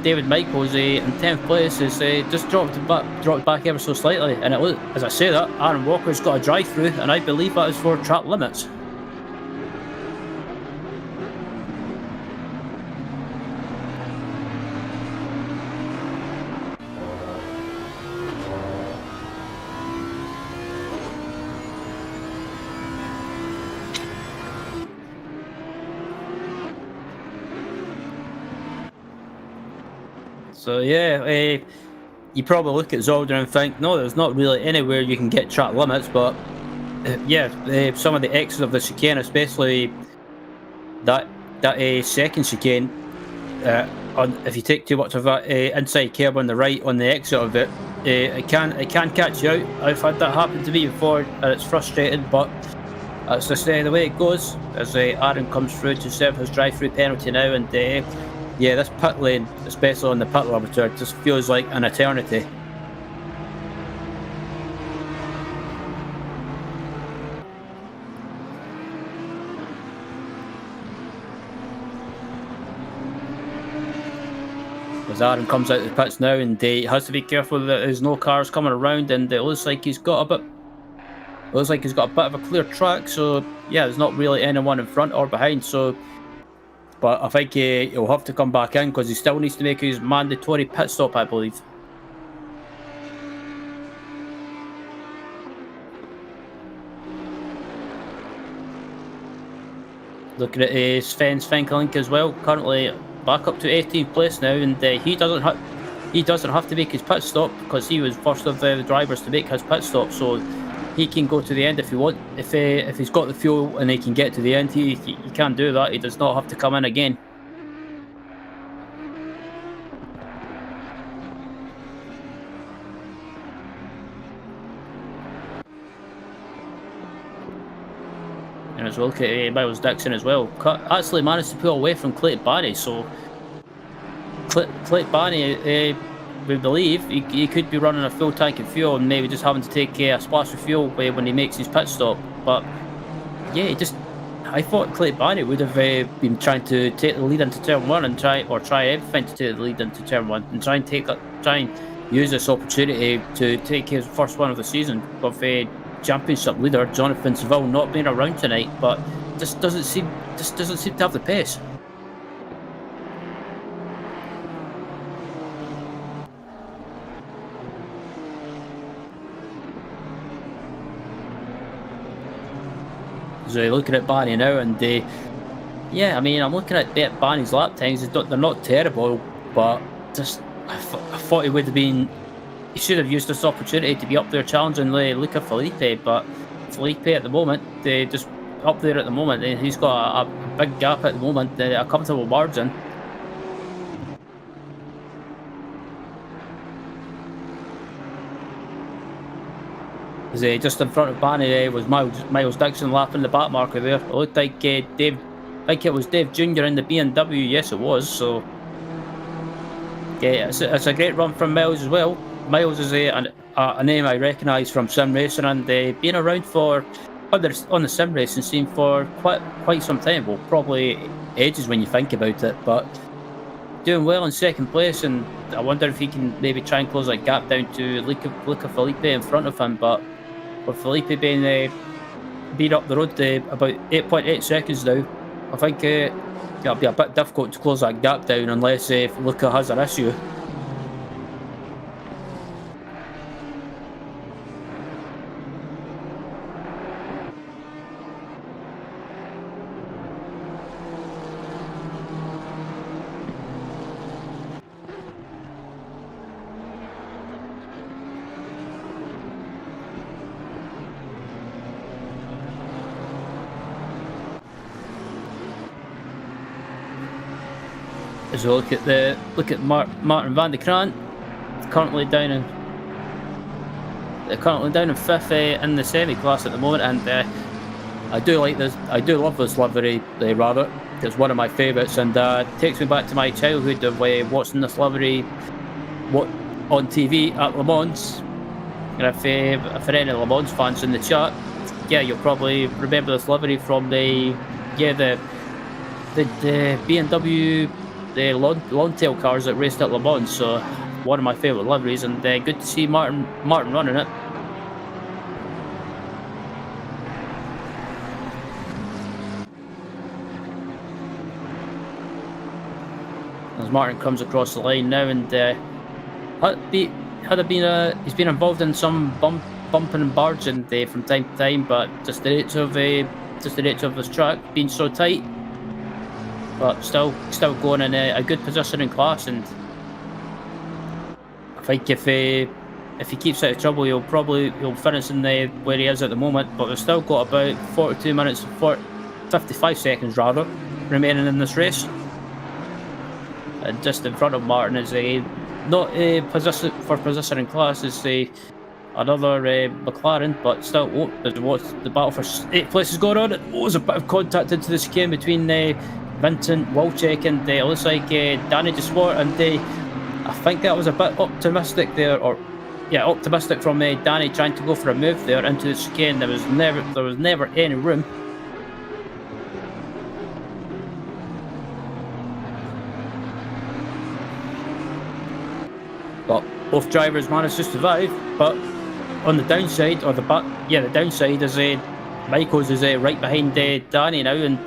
David Michaels in 10th place has just dropped back ever so slightly, and as I say that, Aaron Walker's got a drive through, and I believe that is for track limits. So yeah, you probably look at Zolder and think, no, there's not really anywhere you can get track limits, but some of the exits of the chicane, especially that second chicane, if you take too much of that inside curb on the right on the exit of it, it can catch you out. I've had that happen to me before, and it's frustrating, but that's just the way it goes. As Aaron comes through to serve his drive-through penalty now, and this pit lane, especially on the pit limiter, just feels like an eternity. As Aaron comes out of the pits now, and he has to be careful that there's no cars coming around, and it looks like he's got a bit of a clear track. So yeah, there's not really anyone in front or behind. So. But I think he'll have to come back in because he still needs to make his mandatory pit stop, I believe. Looking at Sven Svenkelink as well, currently back up to 18th place now, and he doesn't have to make his pit stop because he was first of the drivers to make his pit stop. So he can go to the end if he wants. If he's got the fuel and he can get to the end, he can do that. He does not have to come in again. And as well, look at Miles Dixon as well. Actually managed to pull away from Clayton Barney. So Clayton Barney, we believe he could be running a full tank of fuel and maybe just having to take a splash of fuel when he makes his pit stop. But yeah, I thought Clayton Barney would have been trying to take the lead into turn 1 and try everything to take the lead into turn 1 and try and use this opportunity to take his first one of the season with championship leader Jonathan Seville not being around tonight, but just doesn't seem to have the pace. So looking at Barney now, and I mean, I'm looking at Barney's lap times. They're not terrible, but just I thought he should have used this opportunity to be up there challenging Luca Felipe. But Felipe at the moment, up there at the moment. He's got a big gap at the moment, a comfortable margin. Just in front of Barney was Miles Dixon lapping the back marker there. It looked like I think it was Dave Jr. in the BMW. Yes, it was. So yeah, it's a great run from Miles as well. Miles is a name I recognise from sim racing, and been around for on the sim racing scene for quite some time. Well, probably ages when you think about it, but doing well in second place, and I wonder if he can maybe try and close that gap down to Luca Felipe in front of him. But with Felipe being up the road about 8.8 seconds now, I think it'll be a bit difficult to close that gap down unless Luca has an issue. As we look at Martin van de Kraan, currently down in fifth in the semi class at the moment, and I do like this. I do love this livery rather. It's one of my favourites, and takes me back to my childhood of watching this livery on TV at Le Mans. And if there are any Le Mans fans in the chat, yeah, you'll probably remember this livery from the BMW. The long tail cars that raced at Le Mans, so one of my favourite liveries, and good to see Martin running it. As Martin comes across the line now, and he's been involved in some bumping and barging from time to time, but just the nature of this track being so tight. But still going in a good position in class, and I think if he keeps out of trouble, he'll finish in where he is at the moment. But we've still got about 42 minutes, 55 seconds rather, remaining in this race. And just in front of Martin is not a position in class is another McLaren, but still the battle for 8th place is going on. It was a bit of contact into the chicane between Vincent Walczak and it looks like Danny DeSwart, and I think that was a bit optimistic there, optimistic from Danny trying to go for a move there into the chicane. There was never any room. But both drivers managed to survive. But on the downside, the downside is Michaels is right behind Danny now, and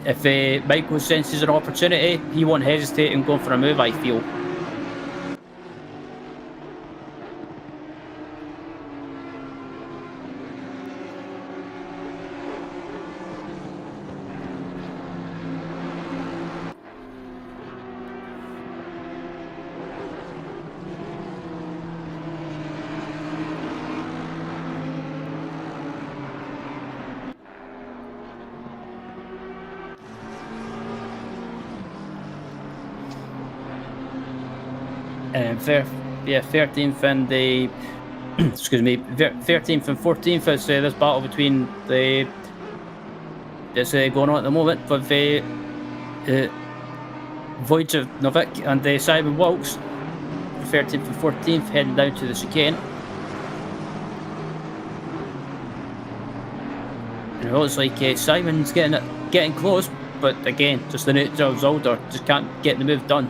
if Michael senses an opportunity, he won't hesitate in going for a move, I feel. And 13th and 13th and 14th is this battle between that's going on at the moment with Wojciech Nowak and Simon Wilkes. 13th and 14th heading down to the chicane. And it looks like Simon's getting close, but again, just the nature of Zolder, just can't get the move done.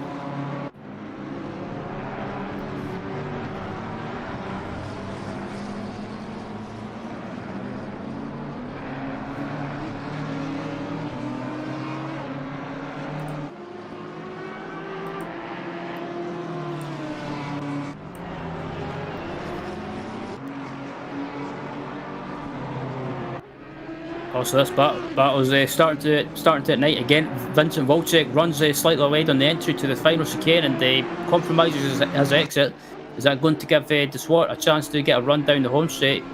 Also, this battle's starting to ignite again. Vincent Walczak runs slightly wide on the entry to the final chicane and compromises his exit. Is that going to give DeSwart a chance to get a run down the home straight?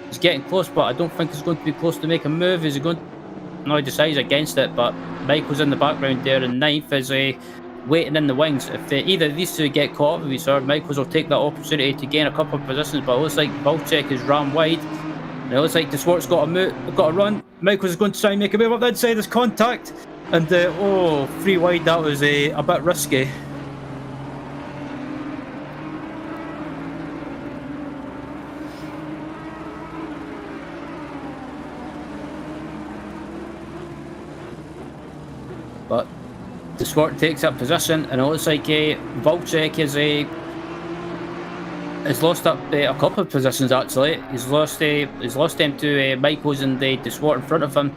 He's getting close, but I don't think he's going to be close to make a move. Is he going? No, he decides against it, but Michael's in the background there, and ninth is waiting in the wings. If either of these two get caught up with each other, Michaels will take that opportunity to gain a couple of positions, but it looks like Valchek is ran wide. And it looks like the Swart's got a run. Michaels is going to try and make a move up the inside. There's contact, and oh, free wide. That was a bit risky. But the Swart takes up position, and it looks like Valchek has lost up a couple of positions actually. He's lost them to Michaels and the Swart in front of him,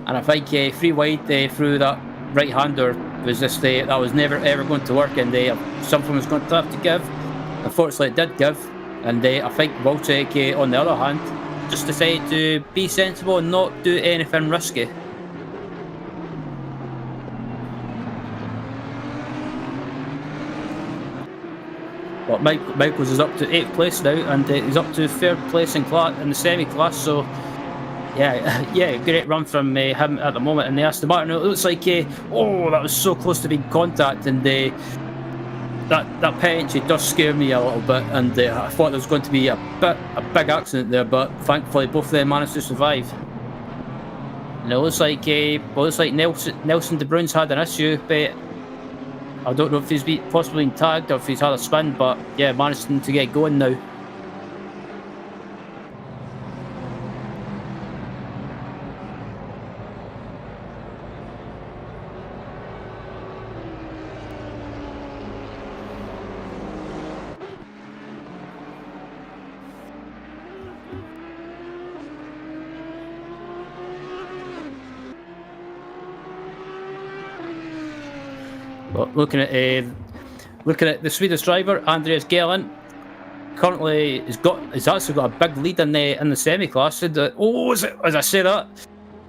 and I think free wide through that right hander was just that was never ever going to work, and something was going to have to give. Unfortunately, it did give, and I think Valchek on the other hand just decided to be sensible and not do anything risky. But Michaels is up to 8th place now, and he's up to 3rd place in the semi-class. So, yeah, great run from him at the moment in the Aston Martin. It looks like, oh, that was so close to being contact, and that pit entry does scare me a little bit. And I thought there was going to be a big accident there, but thankfully both of them managed to survive. And it looks like Nelson De Bruyn's had an issue, but I don't know if he's possibly been tagged or if he's had a spin, but yeah, managed to get going now. But looking at the Swedish driver, Andreas Glen, currently he's actually got a big lead in the semi-class. Oh, as I say that,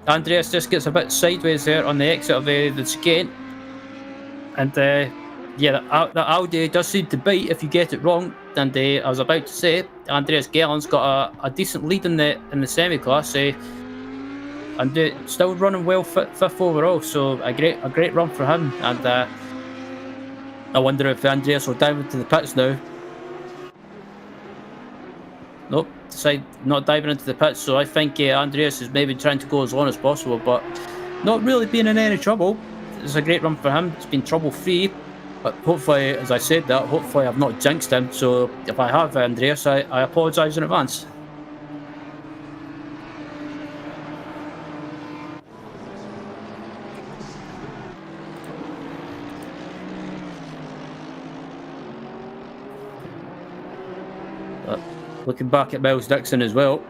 Andreas just gets a bit sideways there on the exit of the chicane, and yeah, the Audi does seem to bite if you get it wrong. And I was about to say, Andreas Glen's got a decent lead in the semi-class, and still running well, 5th overall. So a great run for him, and. I wonder if Andreas will dive into the pits now. Nope, decide not diving into the pits, so I think Andreas is maybe trying to go as long as possible, but not really being in any trouble. It's a great run for him. It's been trouble-free, but hopefully, as I said that, hopefully I've not jinxed him, so if I have Andreas, I apologise in advance. Looking back at Miles Dixon as well,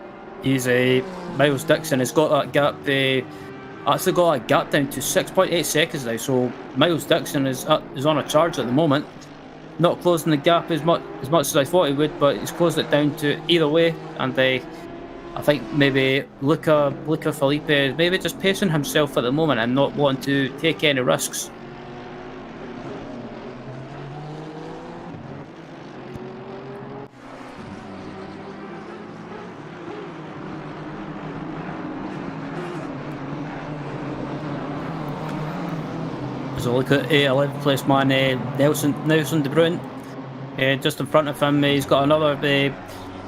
Miles Dixon has got that gap. Actually got that gap down to 6.8 seconds now. So Miles Dixon is on a charge at the moment, not closing the gap as much as I thought he would, but he's closed it down to either way. And I think maybe Luca Felipe is maybe just pacing himself at the moment and not wanting to take any risks. So look at 11th place man, Nelson De Bruyn, just in front of him. He's got another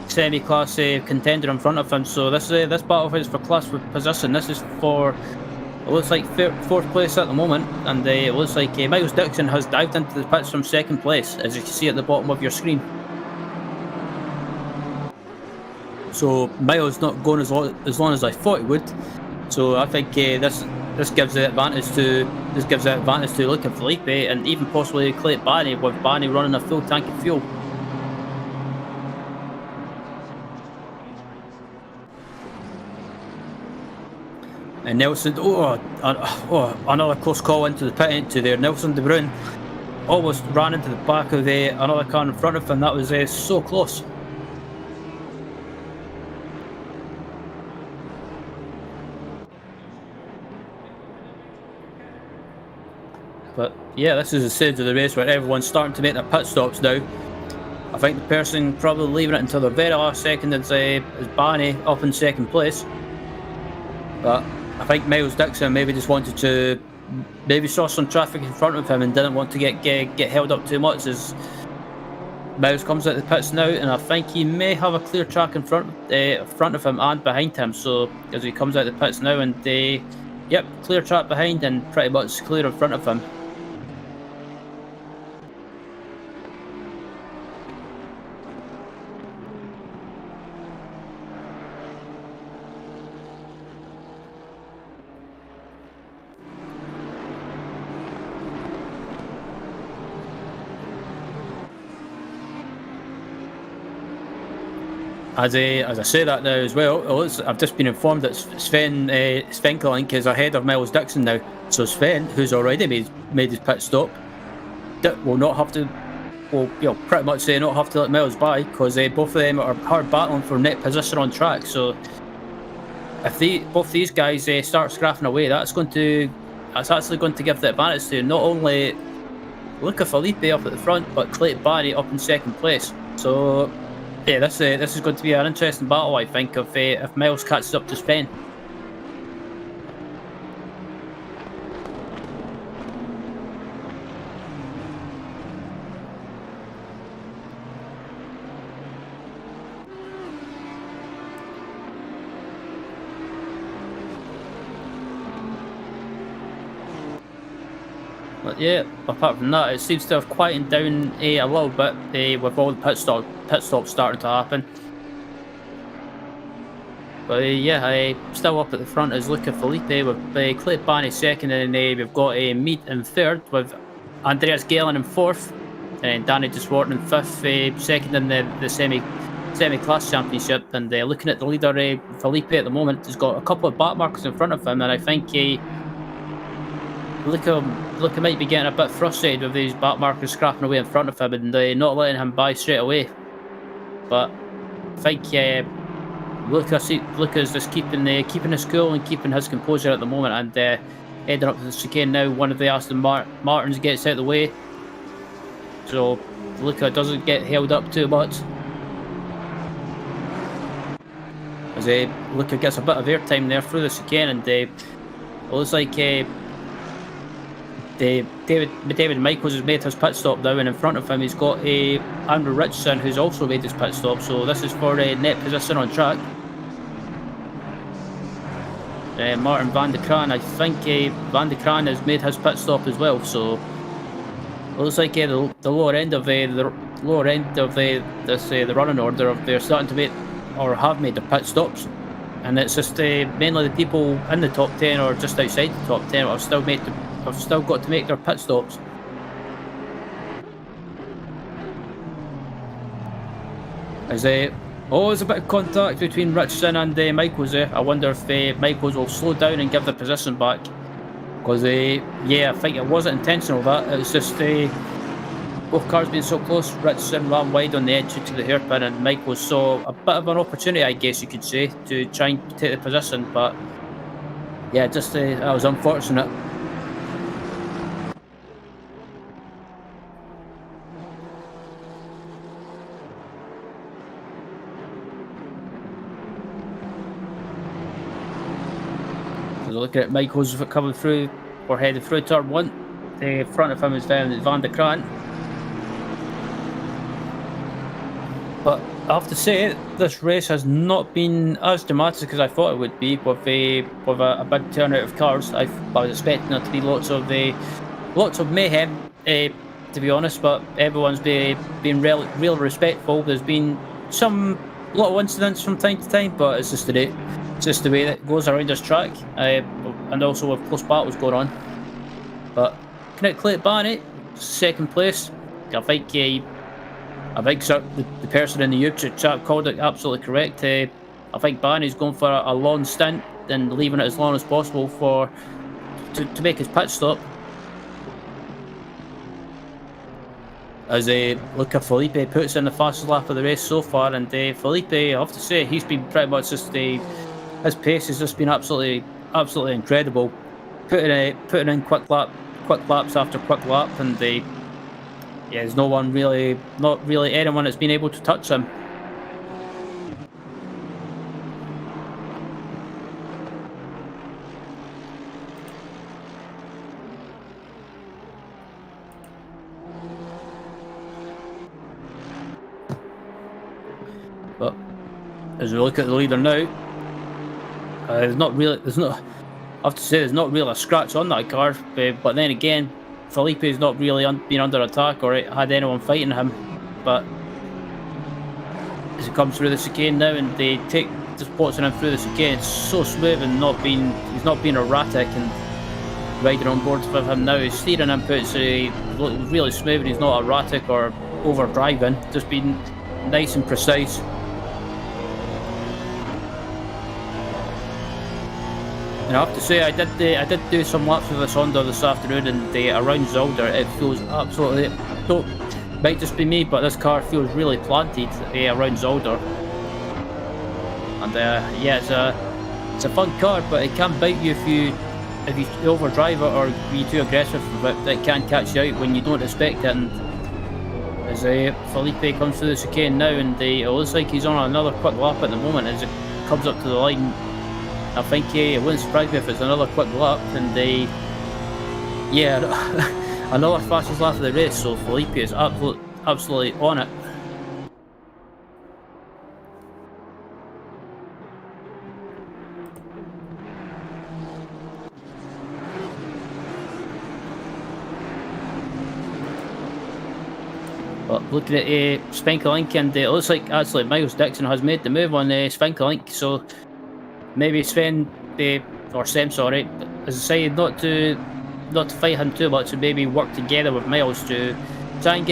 semi-class contender in front of him. So this battle is for class position. This is for, it looks like 4th place at the moment, and it looks like Miles Dixon has dived into the pits from 2nd place, as you can see at the bottom of your screen. So Miles not going as long as I thought he would. So I think this gives the advantage to Luca Felipe and even possibly Clayton Barney, with Barney running a full tank of fuel. And Nelson, another close call into the pit entry there. Nelson De Bruyn almost ran into the back of another car in front of him. That was so close. But yeah, this is the stage of the race where everyone's starting to make their pit stops now. I think the person probably leaving it until the very last second is Barney up in second place. But I think Miles Dixon maybe just wanted to, maybe saw some traffic in front of him and didn't want to get held up too much as Miles comes out the pits now, and I think he may have a clear track in front of him and behind him. So as he comes out the pits now, and yep, clear track behind and pretty much clear in front of him. As I say that now as well, I've just been informed that Sven Svenkelink is ahead of Miles Dixon now. So Sven, who's already made his pit stop, will not have to, pretty much not have to let Miles by, because both of them are hard battling for net position on track. So if both these guys start scrapping away, that's actually going to give the advantage to not only Luca Felipe up at the front, but Clayton Barney up in second place. So yeah, this is going to be an interesting battle, I think, if Miles catches up to Sven. But yeah, apart from that, it seems to have quietened down a little bit with all the pit stops starting to happen. But yeah, still up at the front is Luca Felipe with Clay Barney second, and we've got Mead in third with Andreas Galen in fourth, and Danny DeSwarten in fifth, second in the semi-class championship. And looking at the leader, Felipe at the moment has got a couple of back markers in front of him, and I think Luca might be getting a bit frustrated with these back markers scrapping away in front of him and not letting him by straight away. But I think Luca's just keeping his cool and keeping his composure at the moment, and heading up to the chicane now. One of the Aston Martins gets out of the way, so Luca doesn't get held up too much. As Luca gets a bit of airtime there through the chicane, and it looks like David Michaels has made his pit stop now, and in front of him he's got Andrew Richardson, who's also made his pit stop. So this is for net position on track. Martin van de Kraan, I think Van de Kraan has made his pit stop as well. So it looks like the lower end of the running order, they're starting to make or have made their pit stops, and it's just mainly the people in the top 10 or just outside the top 10 have still got to make their pit stops. There's a bit of contact between Richardson and Michaels there. I wonder if Michaels will slow down and give the position back, because I think it wasn't intentional, that it's just both cars being so close. Richardson ran wide on the edge to the hairpin, and Michaels saw a bit of an opportunity, I guess you could say, to try and take the position. But yeah, just that was unfortunate. Looking at Michaels coming through or heading through turn one. The front of him is Van de Kraan. But I have to say, this race has not been as dramatic as I thought it would be, with a big turnout of cars. I was expecting there to be lots of mayhem, to be honest. But everyone's been real respectful. There's been some little incidents from time to time, but it's just the way that it goes around this track, and also with close battles going on. But Clayton Barney, second place. I think the person in the YouTube chat called it absolutely correct. I think Barney's going for a long stint and leaving it as long as possible to make his pit stop. As Luca Felipe puts in the fastest lap of the race so far, and Felipe, I have to say, he's been pretty much just his pace has just been absolutely incredible, putting in quick laps after quick lap, and Yeah, there's no one really, not really anyone that's been able to touch him. But as we look at the leader now, there's not, I have to say, there's not really a scratch on that car. But then again, Felipe's not really been under attack or had anyone fighting him. But as he comes through the chicane now and they take the spots on him through the chicane, it's so smooth and he's not being erratic, and riding on board with him now, his steering inputs really smooth and he's not erratic or over driving, just being nice and precise. And I have to say, I did do some laps with this Honda this afternoon, and around Zolder, it feels absolutely, might just be me, but this car feels really planted around Zolder. And yeah, it's a fun car, but it can bite you if you overdrive it or be too aggressive with it. It can catch you out when you don't expect it. And as Felipe comes through the chicane now, and it looks like he's on another quick lap at the moment as it comes up to the line. I think it wouldn't surprise me if it's another quick lap, and yeah, another fastest lap of the race. So Felipe is absolutely on it. But looking at Spanker Link, and it looks like actually Miles Dixon has made the move on Spanker Link, so maybe Sven, or Sem, sorry, as I say, not to fight him too much, and maybe work together with Miles to try and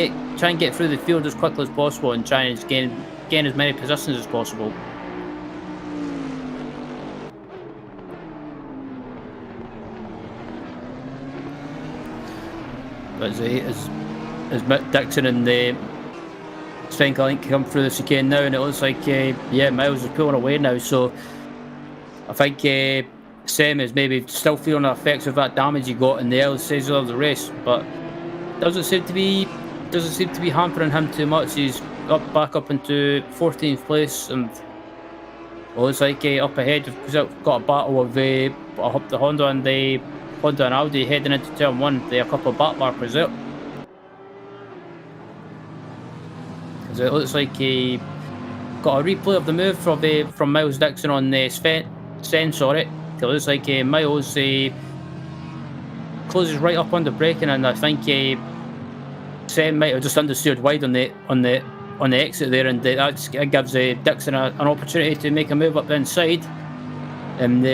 get through the field as quickly as possible and try and gain as many positions as possible. But as Mick Dixon and Spanker Link come through the chicane now, and it looks like yeah, Miles is pulling away now, so I think Sem is maybe still feeling the effects of that damage he got in the early stages of the race, but doesn't seem to be hampering him too much. He's back up into 14th place, and well, it's like up ahead because we've got a battle of the Honda and Audi heading into turn 1. There are a couple of back markers there. Because it looks like he got a replay of the move from Miles Dixon on Sen, sorry. It looks like Miles closes right up on the braking, and I think Sen might have just understeered wide on the exit there, and that gives Dixon an opportunity to make a move up the inside. And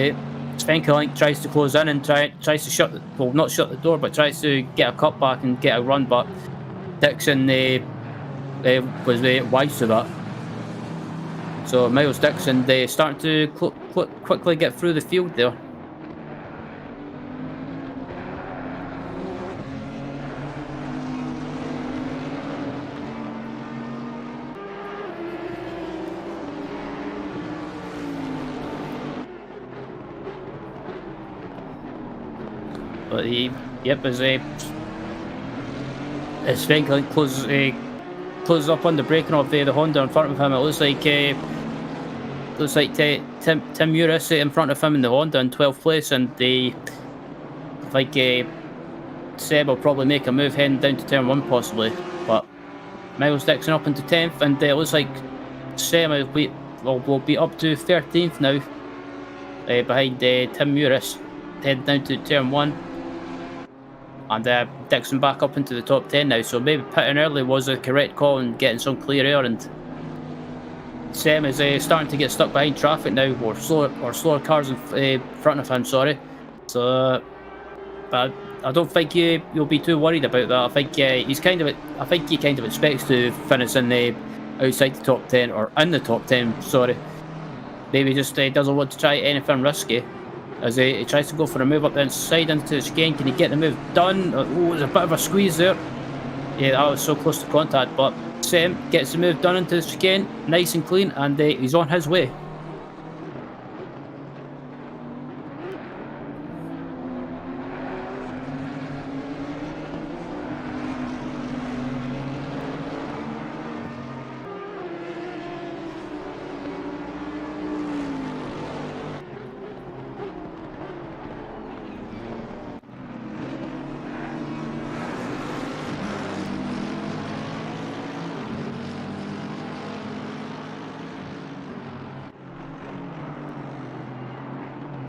Spanker Link tries to close in and tries to not shut the door, but tries to get a cut back and get a run, but Dixon was wise to that. So Miles Dixon starting to quickly get through the field there. But as Spanker Link closes up on the braking of the Honda in front of him, it looks like Tim Uris in front of him in the Honda in 12th place, and I think Seb will probably make a move heading down to turn 1 possibly. But Miles Dixon up into 10th, and it looks like Seb will be up to 13th now, behind Tim Uris, heading down to turn 1. And Dixon back up into the top 10 now, so maybe pitting early was a correct call and getting some clear air. And Sem is starting to get stuck behind traffic now, or slower cars in front of him. Sorry, so but I don't think you'll be too worried about that. I think he kind of expects to finish in outside the top 10 or in the top 10. Sorry, maybe just doesn't want to try anything risky. As he tries to go for a move up the inside into the chicane. Can he get the move done? Oh, there's a bit of a squeeze there. Yeah, that was so close to contact, but Sem gets the move done into the chicane, nice and clean, and he's on his way.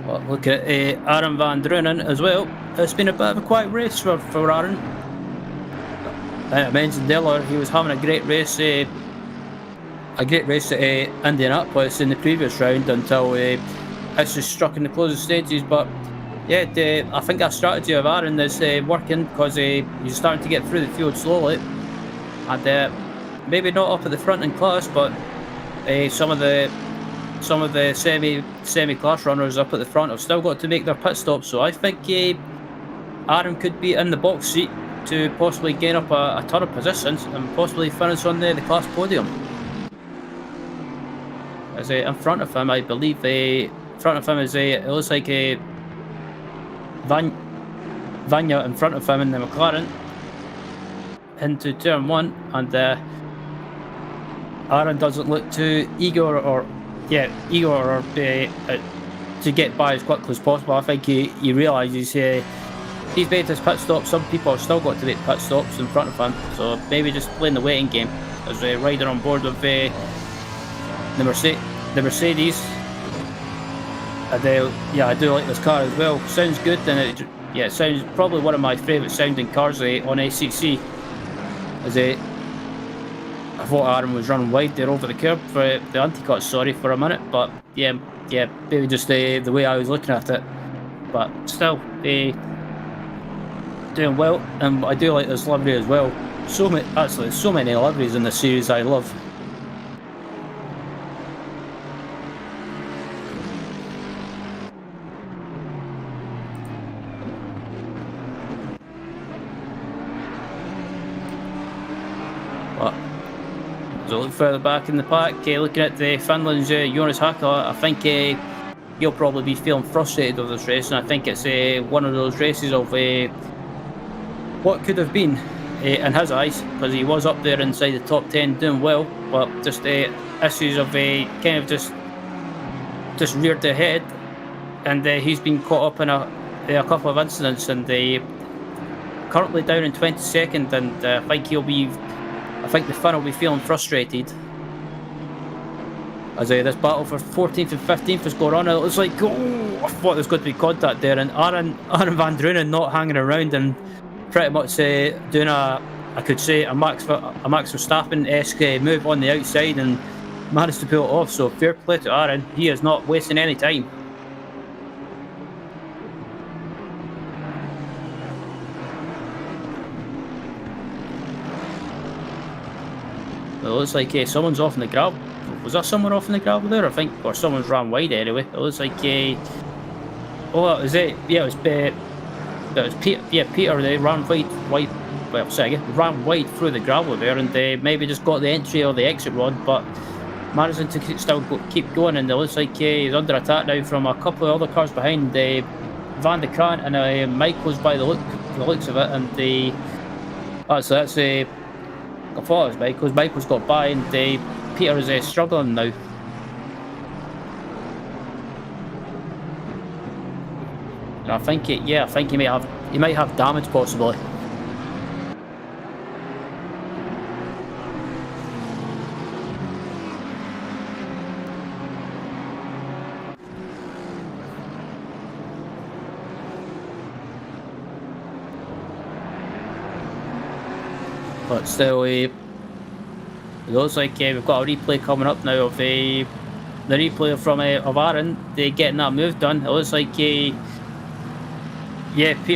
Well, look at Aaron van Drunen as well. It's been a bit of a quiet race for Aaron. I mentioned earlier he was having a great race at Indianapolis in the previous round until issues struck in the closing stages. But yeah, I think that strategy of Aaron is working, because he's starting to get through the field slowly, and maybe not up at the front in class, but some of the semi-class runners up at the front have still got to make their pit stops. So I think Aaron could be in the box seat to possibly gain up a ton of positions and possibly finish on the class podium. As in front of him, I believe in front of him is it looks like Vanya in front of him in the McLaren into turn 1, and Aaron doesn't look too eager to get by as quickly as possible. I think he realises he's made his pit stop. Some people have still got to make pit stops in front of him, so maybe just playing the waiting game as a rider on board of the Mercedes. I do like this car as well. Sounds good, and it sounds probably one of my favourite sounding cars on ACC. As I thought Aaron was running wide there over the curb for the anti-cut, for a minute, but yeah, maybe just the way I was looking at it. But still, doing well, and I do like this livery as well. So many liveries in this series I love. So look further back in the pack, looking at the Finland's Jonas Hakala, I think he'll probably be feeling frustrated with this race, and I think it's one of those races of what could have been in his eyes, because he was up there inside the top 10 doing well, but just issues of kind of just reared ahead, and he's been caught up in a couple of incidents, and currently down in 22nd, and I think the Finn will be feeling frustrated as this battle for 14th and 15th is going on. It looks like, I thought there's going to be contact there, and Aaron van Drunen not hanging around and pretty much doing a Max Verstappen-esque move on the outside and managed to pull it off. So fair play to Aaron, he is not wasting any time. It looks like someone's off in the gravel. Was that someone off in the gravel there? I think, or someone's ran wide anyway. It looks like oh, is it? Yeah, it was Peter. Yeah, Peter. They ran wide. Well, say again, ran wide through the gravel there, and they maybe just got the entry or the exit rod, but managing to still keep going. And it looks like he's under attack now from a couple of other cars behind. Van de Krant and Michael's by the looks of it, and that's I thought it was Michael's got by, and Peter is struggling now. And I think he might have damage possibly. But still, it looks like we've got a replay coming up now of the replay from of Aaron getting that move done. It looks like Peter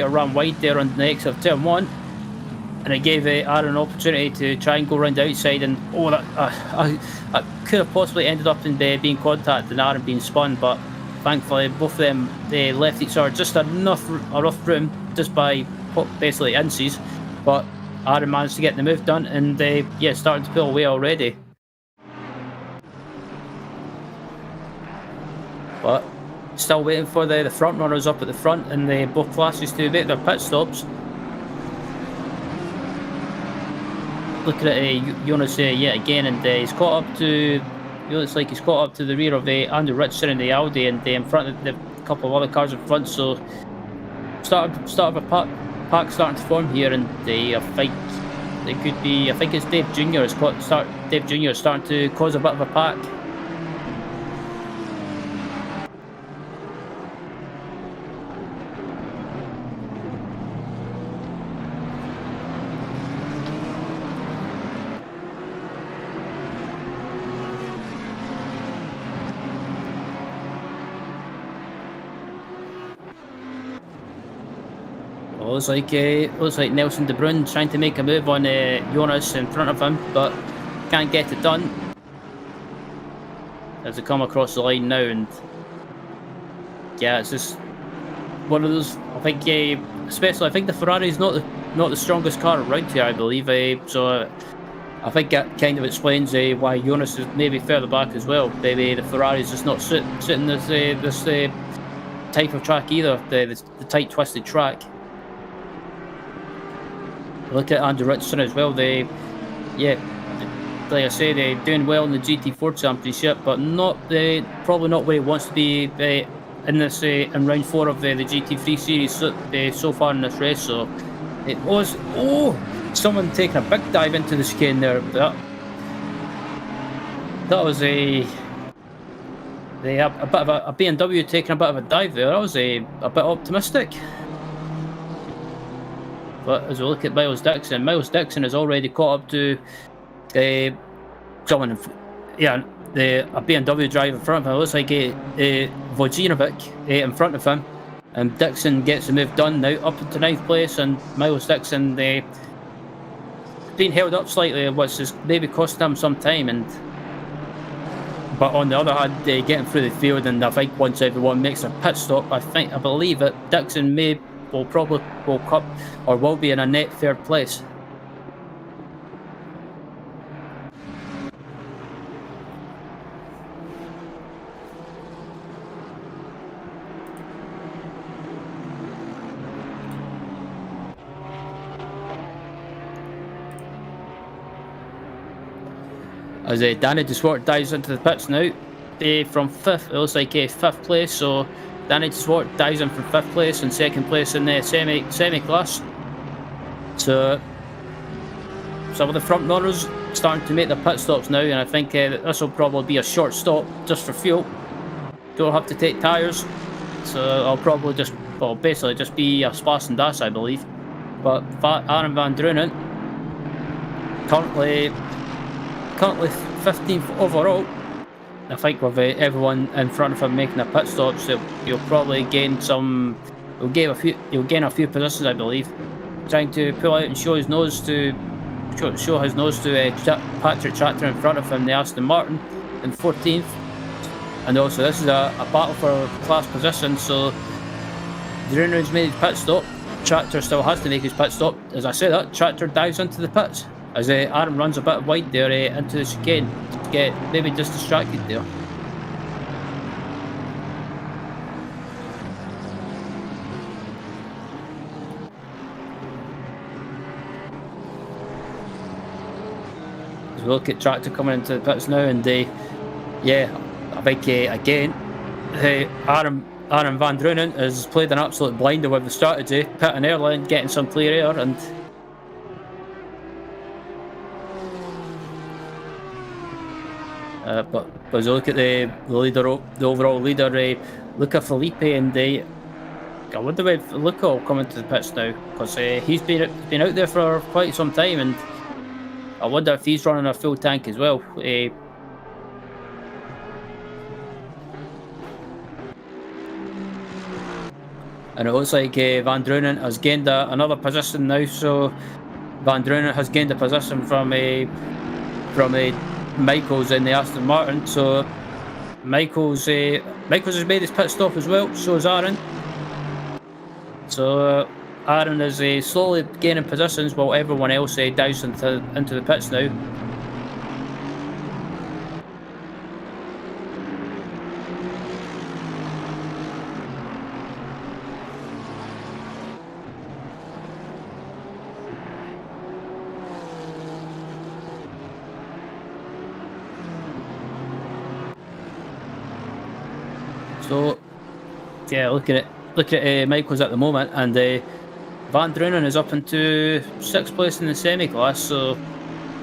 ran wide there on the exit of turn 1, and it gave Aaron an opportunity to try and go around the outside, and that could have possibly ended up in being contacted and Aaron being spun, but thankfully both of them left each other just enough room, just by basically inches, but Aaron managed to get the move done, and starting to pull away already. But still waiting for the front runners up at the front and both classes to make their pit stops. Looking at Jonas yet again, and he's caught up to. It looks like he's caught up to the rear of Andrew Richardson in the Audi, and in front of the couple of other cars in front. So start of a pack starting to form here, and I think it could be. I think it's Dave Jr. Dave Jr. is starting to cause a bit of a pack. looks like Nelson De Bruyne trying to make a move on Jonas in front of him, but can't get it done. As they come across the line now, and yeah, it's just one of those. I think, especially I think the Ferrari is not the strongest car around here, I believe. So I think that kind of explains why Jonas is maybe further back as well. Maybe the Ferrari is just not suiting this type of track either, the tight twisted track. Look at Andrew Richardson as well. Like I say, they're doing well in the GT4 championship, but probably not where he wants to be in this in round 4 of the GT3 series so far in this race. So it was someone taking a big dive into the chicane there. That was a bit of a BMW taking a bit of a dive there. That was a bit optimistic. But as we look at Miles Dixon has already caught up to someone, a BMW driver in front of him. It looks like Vojinovic in front of him, and Dixon gets the move done now, up into 9th place, and Miles Dixon being held up slightly, which is maybe costing him some time. But on the other hand, getting through the field, and I think once everyone makes a pit stop, I believe that Dixon will probably walk up or will be in a net 3rd place. As Danny DeSwart dives into the pits now, from 5th, it looks like 5th place. So Danny DeSwart dives in from 5th place and 2nd place in the semi class. So some of the front runners starting to make their pit stops now, and I think this will probably be a short stop just for fuel. Don't have to take tyres, so I'll probably basically just be a splash and dash, I believe. But Aaron Van Drunen currently 15th overall. I think with everyone in front of him making their pit stops, he'll probably gain he'll gain a few positions, I believe. Trying to pull out and show his nose to Patrick Tractor in front of him, the Aston Martin, in 14th. And also this is a battle for class position, so Drunen's made his pit stop. Tractor still has to make his pit stop. As I say that, Tractor dives into the pits as Aaron runs a bit wide there into the chicane to get maybe just distracted there. As we look at Tractor coming into the pits now, and I think again Aaron Van Drunen has played an absolute blinder with the strategy, pitting early and getting some clear air. And but as we look at the overall leader, Luca Felipe, and I wonder if Luca will come into the pits now, because he's been out there for quite some time, and I wonder if he's running a full tank as well. And it looks like Van Drunen has gained another position now. So Van Drunen has gained a position from Michaels in the Aston Martin. So Michaels has made his pit stop as well. So is Aaron. So Aaron is slowly gaining positions while everyone else dives into the pits now. So yeah, look at Michaels at the moment, and Van Drunen is up into 6th place in the semi-class. So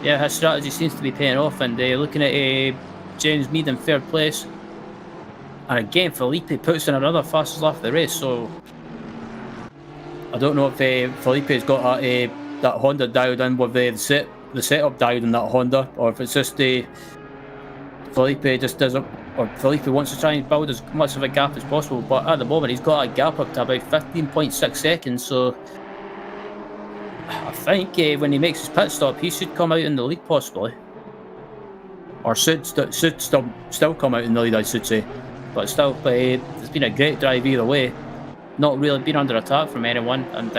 yeah, his strategy seems to be paying off, and looking at James Mead in 3rd place, and again Felipe puts in another fastest lap of the race. So I don't know if Felipe's got that Honda dialed in with the setup dialed in that Honda, or if it's just Felipe just doesn't, or Felipe wants to try and build as much of a gap as possible. But at the moment he's got a gap up to about 15.6 seconds, so I think when he makes his pit stop, he should come out in the lead possibly, or should still come out in the lead, I should say. But still, it's been a great drive either way. Not really been under attack from anyone, and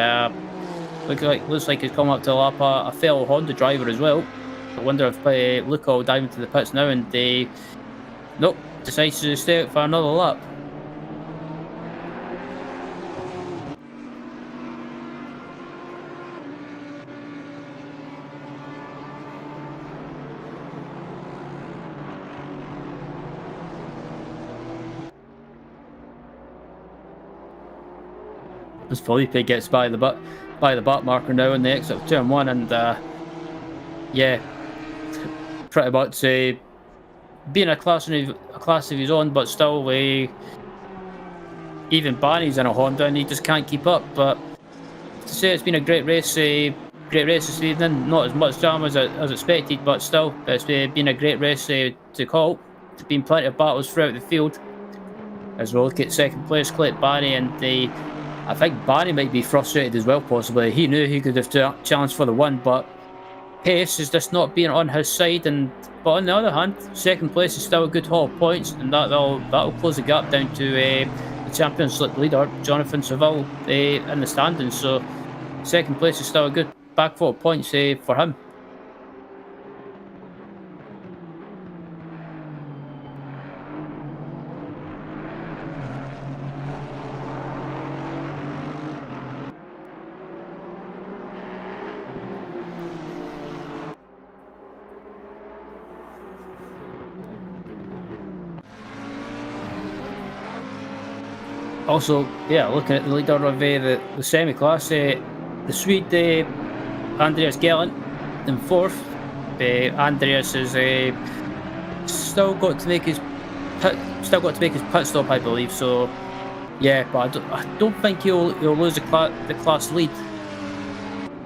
looks like he's come up to lap a fellow Honda driver as well. I wonder if Luca will dive into the pits now, and nope, decides to stay out for another lap. As Felipe gets by the back marker now in the exit of turn 1, and yeah, pretty much being a class of his own, but still even Barney's in a Honda and he just can't keep up. But to say it's been a great race this evening. Not as much drama as expected, but still it's been a great race to call. There's been plenty of battles throughout the field. As we look at second place, Clint Barney, and I think Barney might be frustrated as well, possibly. He knew he could have challenged for the win, but pace is just not being on his side. But on the other hand, second place is still a good haul of points, and that'll close the gap down to the championship leader, Jonathan Seville, in the standings. So second place is still a good back foot of points for him. Also, yeah, looking at the leader of the semi-class, the Swede Andreas Glen in fourth. Andreas is still got to make his pit stop, I believe. So, yeah, but I don't think he'll lose the class lead.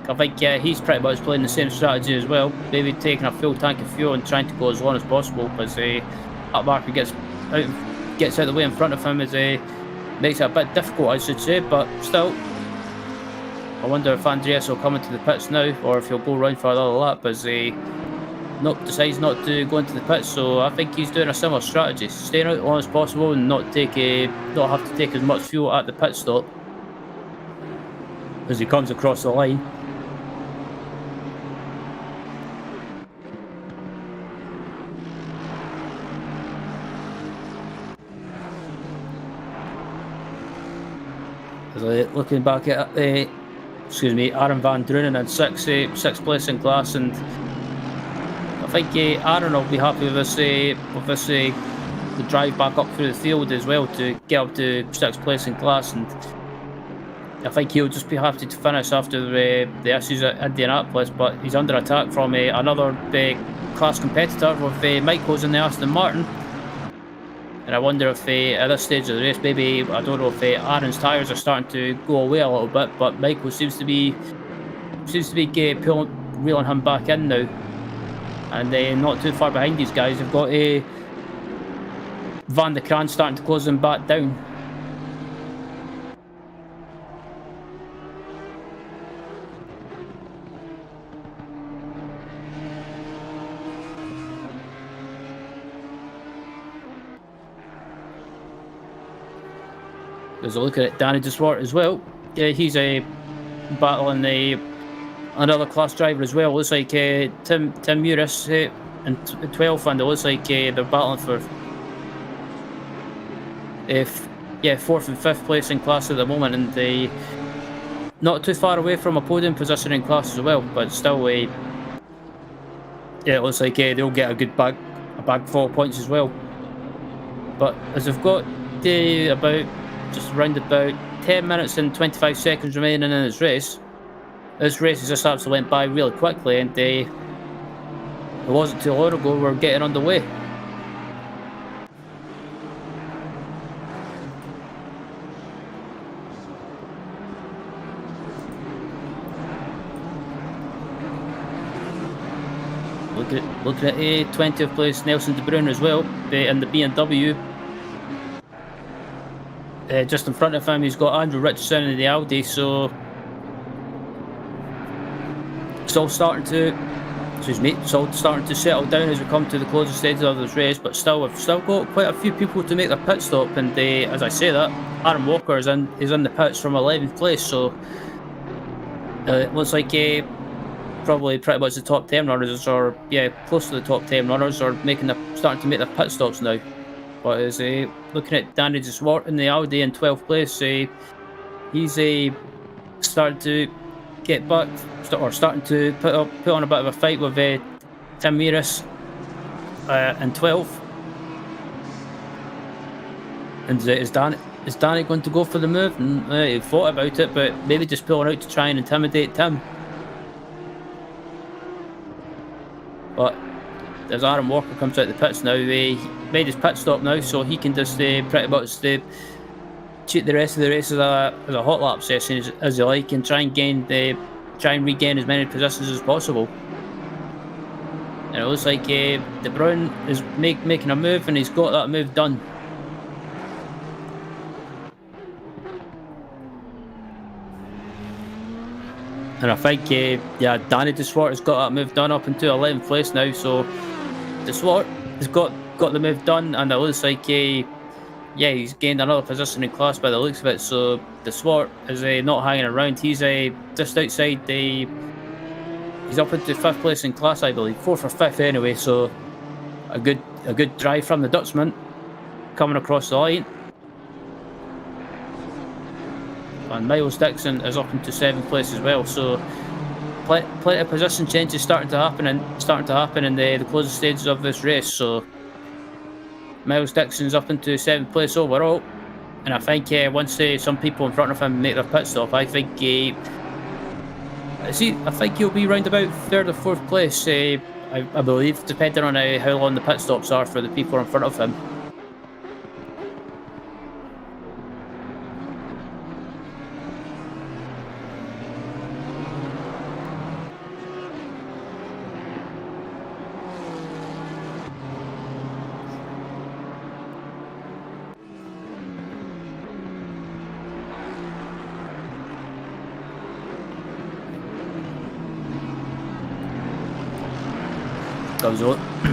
I think he's pretty much playing the same strategy as well. Maybe taking a full tank of fuel and trying to go as long as possible, because that marker gets out of the way in front of him as makes it a bit difficult, I should say. But still, I wonder if Andreas will come into the pits now, or if he'll go round for another lap as he decides not to go into the pits. So I think he's doing a similar strategy, staying out as long as possible and not have to take as much fuel at the pit stop as he comes across the line. Looking back at Aaron Van Drunen in sixth place in class, and I think Aaron will be happy with this the drive back up through the field as well to get up to sixth place in class, and I think he'll just be happy to finish after the issues at Indianapolis. But he's under attack from another class competitor with Michael's in the Aston Martin. And I wonder if at this stage of the race, maybe, I don't know if Aaron's tyres are starting to go away a little bit, but Michael seems to be reeling him back in now, and not too far behind these guys. They've got Van de Kraan starting to close them back down. There's a look at Danny DeSwart as well. He's battling another class driver as well. Looks like Tim Muris in 12th, and it looks like they're battling for 4th and 5th place in class at the moment, and they not too far away from a podium position in class as well. But still, it looks like they'll get a bag full of points as well. But as they've got around about 10 minutes and 25 seconds remaining in this race. This race has just absolutely went by really quickly, and it wasn't too long ago we're getting underway. Looking at 20th place Nelson De Bruin as well in the BMW. Just in front of him, he's got Andrew Richardson in the Audi. So still starting to settle down as we come to the closing stages of this race, but still we've still got quite a few people to make their pit stop, and as I say that, Aaron Walker is in the pits from 11th place, so it looks like probably pretty much the top 10 runners, or close to the top 10 runners, are starting to make their pit stops now. But as looking at Danny de Zwart in the Audi in 12th place, he's starting to get back, starting to put on a bit of a fight with Tim Meares in 12th. And is Danny going to go for the move? And he thought about it, but maybe just pulling out to try and intimidate Tim. But as Aaron Walker comes out the pits now, he made his pit stop now, so he can just pretty much cheat the rest of the race as a hot lap session as you like, and try and regain as many positions as possible. And it looks like De Bruin is making a move, and he's got that move done. And I think Danny de Zwart has got that move done up into 11th place now, so de Zwart has got the move done, and it looks like he's gained another position in class by the looks of it. So de Zwart is not hanging around. He's just outside he's up into 5th place in class, I believe, 4th or 5th anyway. So a good drive from the Dutchman coming across the line. And Miles Dixon is up into 7th place as well. So plenty of position changes starting to happen in the closing stages of this race. So Miles Dixon's up into 7th place overall, and I think once some people in front of him make their pit stop, I think he'll be round about 3rd or 4th place, I believe, depending on how long the pit stops are for the people in front of him.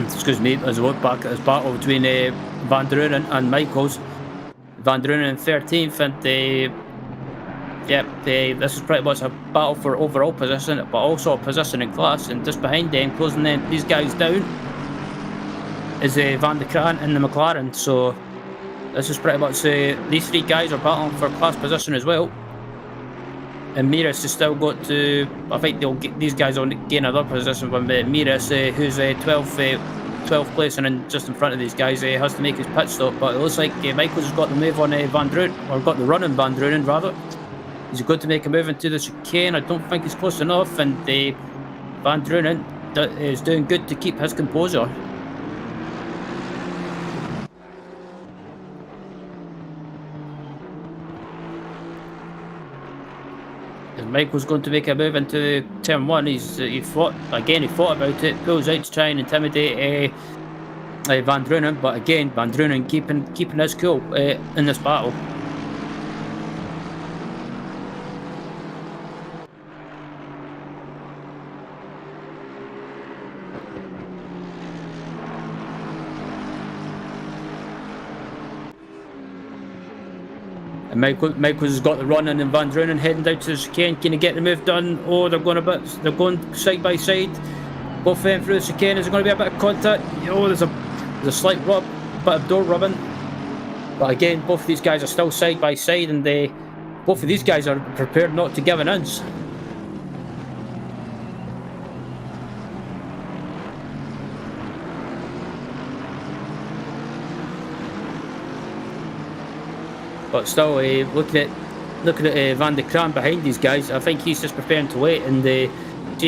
Excuse me, as I look back at this battle between Van Drunen and Michaels. Van Drunen in 13th, and this is pretty much a battle for overall position, but also a position in class. And just behind them, closing these guys down, is Van de Kraan in the McLaren. So this is pretty much these 3 guys are battling for class position as well. And Meares has still got to, I think these guys will gain another position from Meares, who's 12th place, and then just in front of these guys, has to make his pit stop. But it looks like Michaels has got the move on Van Drunen, or got the run on Van Drunen rather. He's got to make a move into the chicane. I don't think he's close enough, and Van Drunen is doing good to keep his composure. Michael's going to make a move into turn 1. He thought about it, pulls out to try and intimidate Van Drunen, but again Van Drunen keeping his cool in this battle. And Michaels has got the run, and then Van Drunen heading down to the chicane. Can he get the move done? Oh, they're going side by side. Both of them through the chicane. Is there going to be a bit of contact? Oh, there's a slight bit of door rubbing. But again, both of these guys are still side by side, and both of these guys are prepared not to give an inch. But still, looking at Van de Kraan behind these guys, I think he's just preparing to wait and see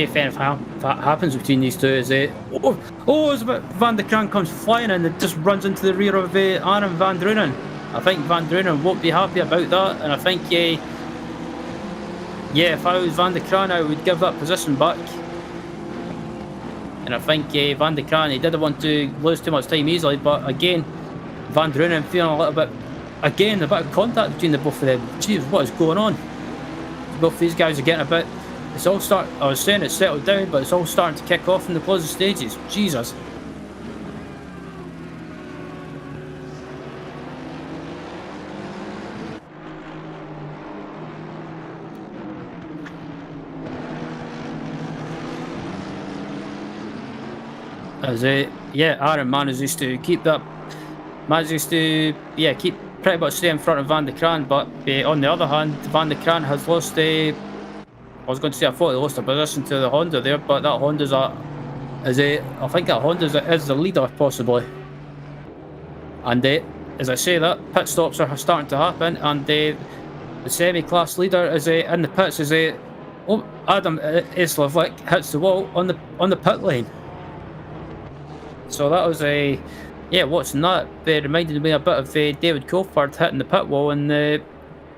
if anything happens between these two. As Van de Kraan comes flying in and just runs into the rear of Aaron Van Drunen. I think Van Drunen won't be happy about that, and I think if I was Van de Kraan, I would give that position back. And I think Van de Kraan, he didn't want to lose too much time easily, but again, Van Drunen feeling a little bit. Again, a bit of contact between the both of them. Jeez, what is going on? Both these guys are getting a It's all I was saying it's settled down, but it's all starting to kick off in the closing stages. Jesus. As Aaron manages to keep that, keep pretty much stay in front of Van de Kraan, but on the other hand, Van de Kraan has lost I was going to say I thought he lost a position to the Honda there, but that Honda's I think that Honda's is the leader possibly. And as I say that, pit stops are starting to happen, and the semi-class leader is in the pits as Adam Eslavik hits the wall on the pit lane. So that was watching that reminded me a bit of David Coulthard hitting the pit wall in the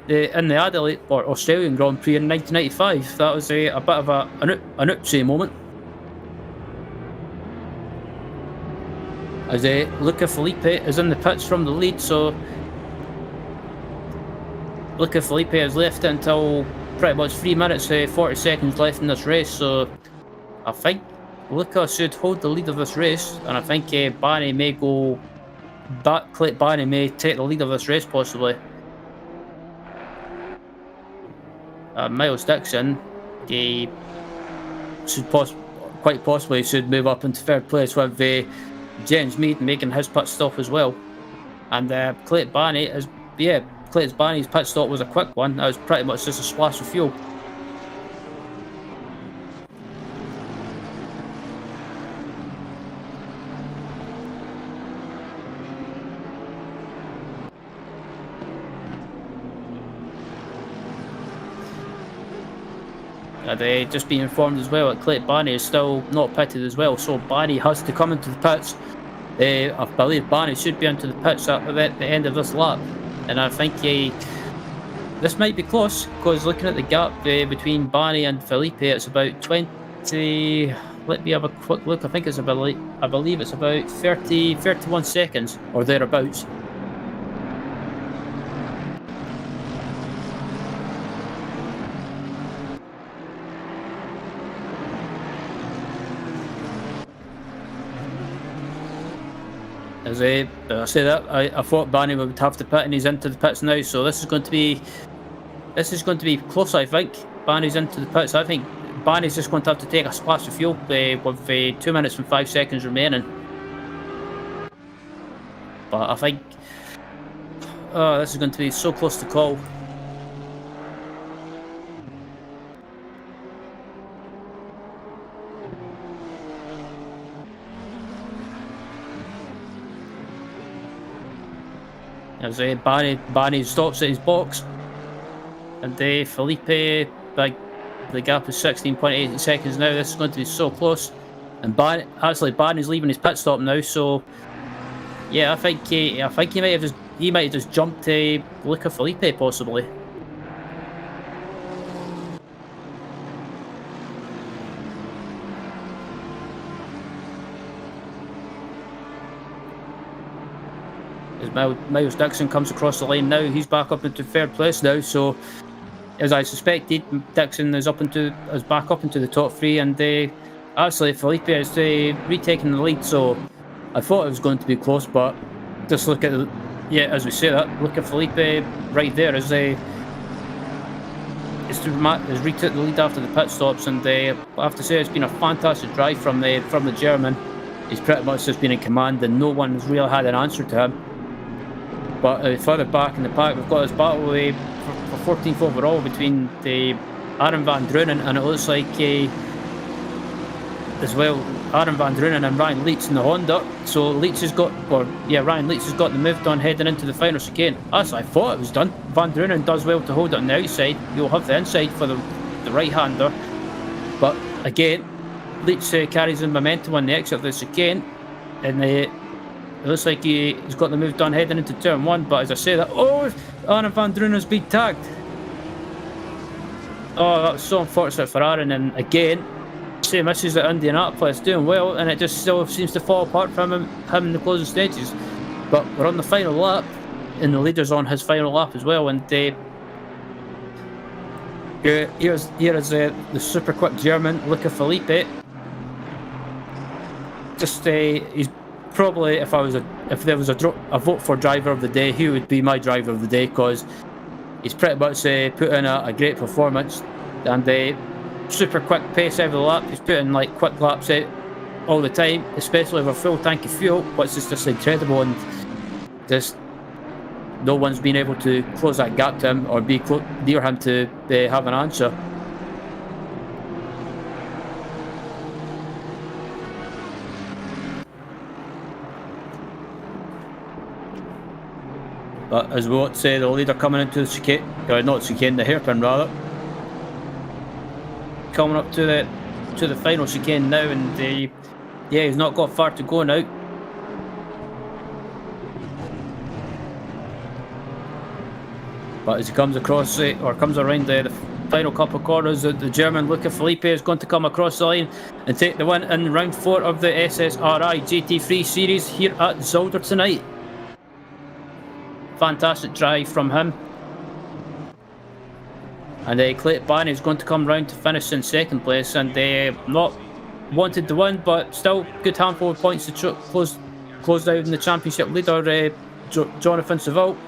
Adelaide or Australian Grand Prix in 1995. That was a bit of an oopsie moment. As Luca Felipe is in the pits from the lead, so Luca Felipe has left it until pretty much 3 minutes 40 seconds left in this race. So I think Luca should hold the lead of this race, and I think Barney may go back. Barney may take the lead of this race possibly. Miles Dixon, he should quite possibly should move up into third place with James Mead making his pit stop as well. And Clayton Barney's pit stop was a quick one. That was pretty much just a splash of fuel. And just being informed as well that Clayton Barney is still not pitted as well, so Barney has to come into the pits. I believe Barney should be into the pits at the end of this lap, and I think this might be close, because looking at the gap between Barney and Felipe, it's about 20. Let me have a quick look. I think it's about, I believe it's about 31 seconds or thereabouts. As I say that, I thought Barney would have to pit, and he's into the pits now. So this is going to be close. I think Barney's into the pits. I think Barney's just going to have to take a splash of fuel with 2 minutes and 5 seconds remaining. But I think this is going to be so close to call. As Barney stops at his box, and Felipe, the gap is 16.8 seconds now. This is going to be so close, and Barney's leaving his pit stop now. So yeah, I think he might have just jumped Luca Felipe possibly. As Miles Dixon comes across the line now, he's back up into third place now. So, as I suspected, Dixon is back up into the top three, and actually Felipe is retaking the lead. So, I thought it was going to be close, but just look at as we say that, look at Felipe right there as retook the lead after the pit stops, and I have to say it's been a fantastic drive from the German. He's pretty much just been in command, and no one has really had an answer to him. But further back in the pack, we've got this battle for 14th overall between Aaron van Drunen, and it looks like as well Aaron van Drunen and Ryan Leitz in the Honda. So Ryan Leitz has got the move done heading into the final chicane. As I thought it was done. Van Drunen does well to hold it on the outside. You'll have the inside for the right-hander. But again, Leitz carries the momentum on the exit of the chicane, and it looks like he's got the move done heading into turn one. But as I say that, Aaron van Drunen's been tagged. Oh, that was so unfortunate for Aaron, and again, same issues at Indianapolis, doing well, and it just still seems to fall apart from him in the closing stages. But we're on the final lap, and the leader's on his final lap as well, and Here is the super quick German, Luca Felipe. Just he's probably, if there was a vote for driver of the day, he would be my driver of the day, because he's pretty much put in a great performance, and super quick pace every lap. He's putting like quick laps out all the time, especially with a full tank of fuel, which is just incredible, and just no one's been able to close that gap to him or be near him to have an answer. But as we would say, the leader coming into the chicane, or not chicane, the hairpin rather, coming up to the final chicane now, and yeah, he's not got far to go now. But as he comes across or comes around the final couple of corners, the German Luca Felipe is going to come across the line and take the win in round 4 of the SSRi GT3 series here at Zolder tonight. Fantastic drive from him. And Clayton Barney is going to come round to finish in second place, and not wanted to win, but still good handful of points to close out in the championship leader, Jonathan Seville.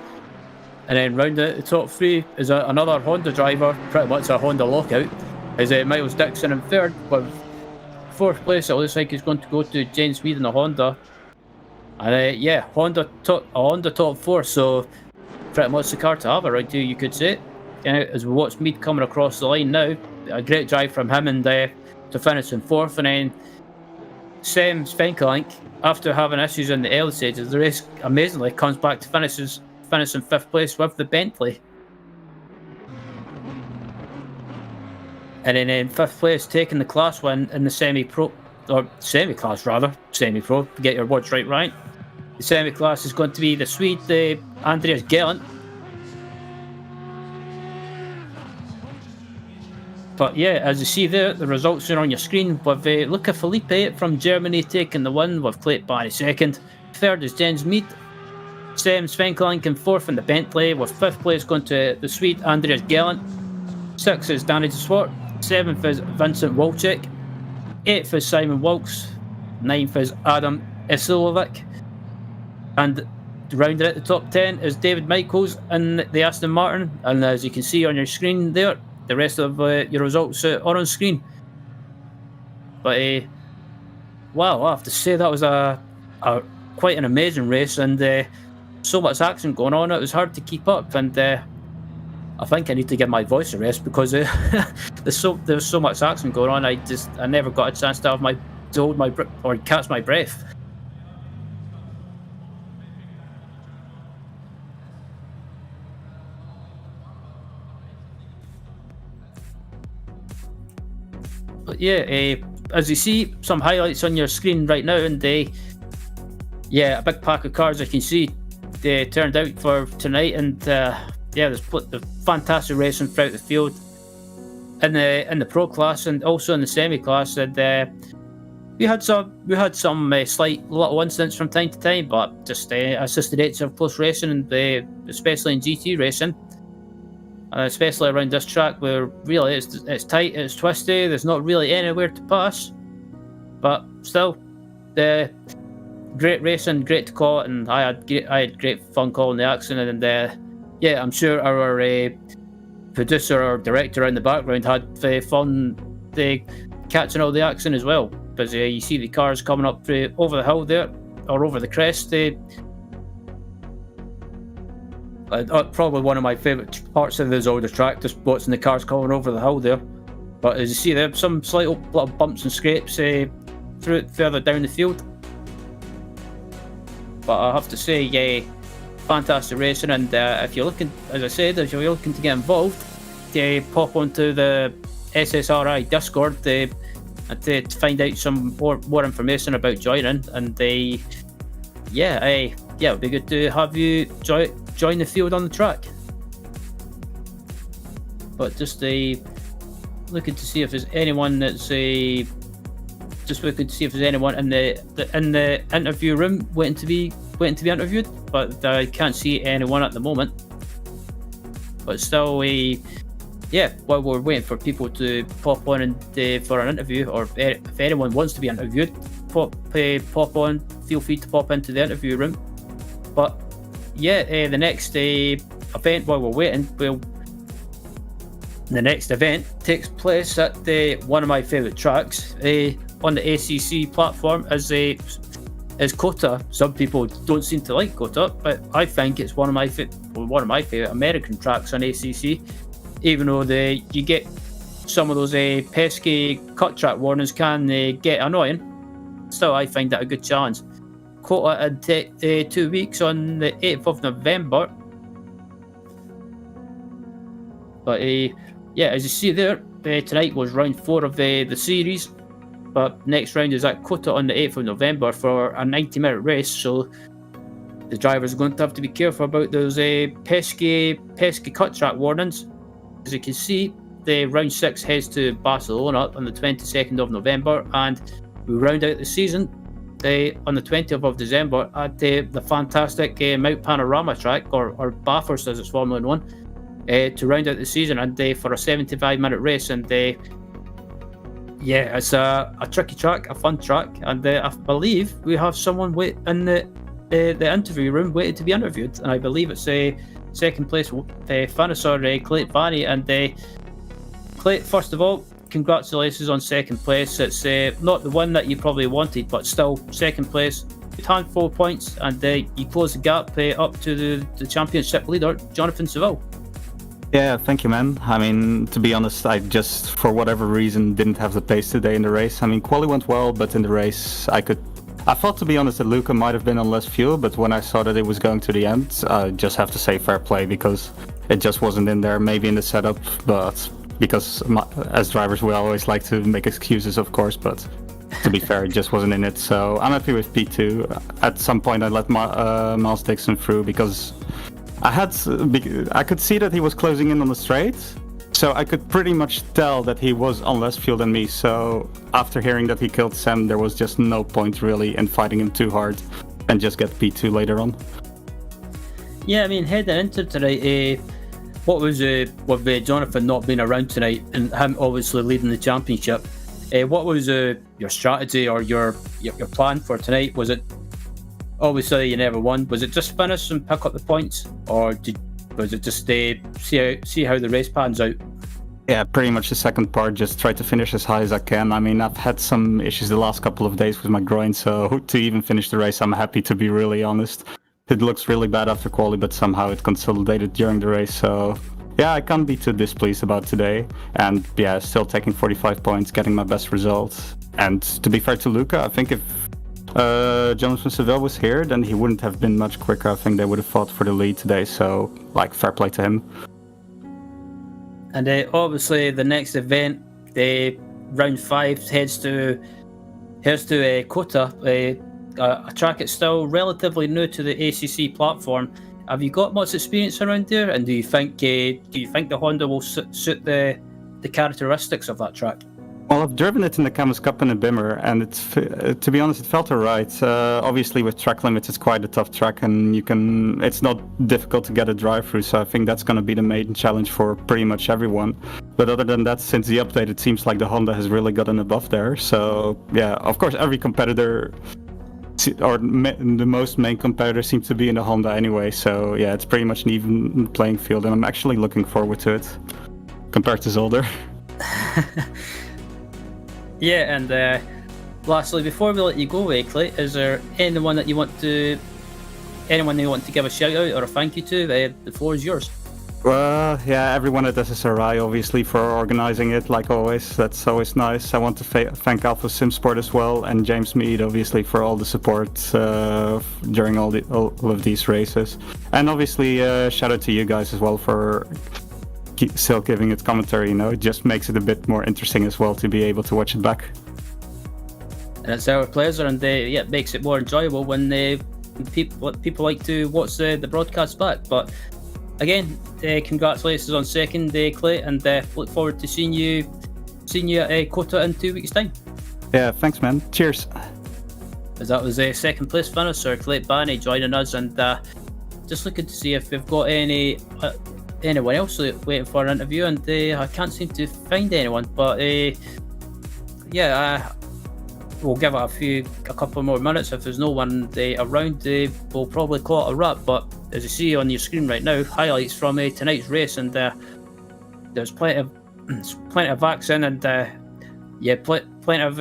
And then round the top 3 is another Honda driver, pretty much a Honda lockout, is Miles Dixon in third. With 4th place, it looks like he's going to go to James Mead in a Honda. And yeah, Honda top 4, so pretty much the car to have around here, you could say. And as we watch Mead coming across the line now, a great drive from him, and to finish in 4th. And then Sam Svenkelink, after having issues in the early stages, the race amazingly comes back to finish in 5th place with the Bentley. And then in 5th place, taking the class win in the semi-pro, get your words right, Ryan. The semi-class is going to be the Swede, Andreas Glen. But yeah, as you see there, the results are on your screen, with Luca Felipe from Germany taking the win, with Clayton Barney second. 3rd is Jens Mead. Sam Svenkelink in 4th in the Bentley, with 5th place going to the Swede Andreas Glen. 6th is Danny de Swart. 7th is Vincent Walczyk. 8th is Simon Wilkes. 9th is Adam Isilovic. And rounded at the top 10 is David Michaels in the Aston Martin. And as you can see on your screen there, the rest of your results are on screen. But wow, I have to say that was a quite an amazing race, and so much action going on. It was hard to keep up, and I think I need to give my voice a rest, because there's so much action going on. I never got a chance to hold my breath or catch my breath. But yeah, as you see, some highlights on your screen right now, and yeah, a big pack of cars I can see they turned out for tonight, and yeah, there's fantastic racing throughout the field in the pro class and also in the semi class, and we had some slight little incidents from time to time, but just it's just the nature of close racing, and especially in GT racing. Especially around this track, where really it's tight, it's twisty, there's not really anywhere to pass. But still, the great racing, great to call it, and I had great fun calling the accident. And yeah, I'm sure our producer or director in the background had fun catching all the action as well. Because you see the cars coming up over the hill there, or over the crest. Probably one of my favourite parts of the Zolder track, just watching the cars coming over the hill there. But as you see there, some slight little bumps and scrapes further down the field. But I have to say, yeah, fantastic racing. And if you're looking, as I said, if you're looking to get involved, pop onto the SSRi Discord and to find out some more information about joining. And yeah, it'd be good to have you join the field on the track. But just looking to see if there's anyone that's in the interview room waiting to be interviewed, but I can't see anyone at the moment. But still, yeah, yeah, while we're waiting for people to pop on and for an interview, or if anyone wants to be interviewed, pop on. Feel free to pop into the interview room. But yeah, the next event while we're waiting, the next event takes place at one of my favourite tracks on the ACC platform is Cota. Some people don't seem to like Cota, but I think it's one of my favourite American tracks on ACC. Even though you get some of those pesky cut track warnings can get annoying, still I find that a good challenge. Cota had 2 weeks on the 8th of November. But yeah, as you see there, tonight was round 4 of the series. But next round is at Cota on the 8th of November for a 90-minute race. So the drivers are going to have to be careful about those pesky cut track warnings. As you can see, the round 6 heads to Barcelona on the 22nd of November, and we round out the season on the 20th of December at the fantastic Mount Panorama track, or Bathurst as it's formerly known, to round out the season, and for a 75-minute race. And yeah, it's a tricky track, a fun track, and I believe we have someone in the interview room waiting to be interviewed, and I believe it's second place finisher Clayton Barney. And Clayton, first of all, congratulations on second place. It's not the one that you probably wanted, but still second place, with handful of points, and you close the gap up to the championship leader, Jonathan Seville. Yeah, thank you, man. I mean, to be honest, I just, for whatever reason, didn't have the pace today in the race. I mean, quali went well, but in the race, I thought, to be honest, that Luca might have been on less fuel, but when I saw that it was going to the end, I just have to say fair play, because it just wasn't in there, maybe in the setup, but because as drivers, we always like to make excuses, of course, but to be fair, it just wasn't in it. So I'm happy with P2. At some point, I let Miles Dixon through, because I could see that he was closing in on the straight, so I could pretty much tell that he was on less fuel than me. So after hearing that he killed Sam, there was just no point really in fighting him too hard and just get P2 later on. Yeah, I mean, heading into tonight, what was with Jonathan not being around tonight and him obviously leading the championship, what was your strategy or your plan for tonight? Was it, obviously you never won, was it just finish and pick up the points, or was it just see how the race pans out? Yeah, pretty much the second part, just try to finish as high as I can. I mean, I've had some issues the last couple of days with my groin, so to even finish the race, I'm happy, to be really honest. It looks really bad after quali, but somehow it consolidated during the race, so yeah, I can't be too displeased about today. And yeah, still taking 45 points, getting my best results. And to be fair to Luca, I think if Jonathan Seville was here, then he wouldn't have been much quicker. I think they would have fought for the lead today, so like, fair play to him. And obviously the next event, the round 5 heads to Cota, a track that's still relatively new to the ACC platform. Have you got much experience around there, and do you think the Honda will suit the characteristics of that track? Well, I've driven it in the Camus Cup and the Bimmer, and to be honest, it felt alright. Obviously, with track limits, it's quite a tough track, and it's not difficult to get a drive through. So I think that's going to be the main challenge for pretty much everyone. But other than that, since the update, it seems like the Honda has really gotten above there. So yeah, of course, every competitor, or the most main competitors, seem to be in the Honda anyway. So yeah, it's pretty much an even playing field, and I'm actually looking forward to it compared to Zolder. Yeah, and lastly, before we let you go, Clay, is there anyone you want to give a shout out or a thank you to? The floor is yours. Well, yeah, everyone at SSRi, obviously, for organising it, like always. That's always nice. I want to thank Alpha Simsport as well, and James Mead, obviously, for all the support during all of these races. And obviously, shout out to you guys as well for still giving it commentary. It just makes it a bit more interesting as well to be able to watch it back. And it's our pleasure, and it makes it more enjoyable when people like to watch the broadcast back. But again, congratulations on second, Clay, and look forward to seeing you at Cota in 2 weeks' time. Yeah, thanks, man. Cheers. As that was second place finisher Clayton Barney joining us, and just looking to see if we've got any anyone else waiting for an interview, and I can't seem to find anyone. But yeah, we'll give it a couple more minutes. If there's no one around, we'll probably call it a wrap. But as you see on your screen right now, highlights from tonight's race, and there's plenty of action, and yeah, plenty of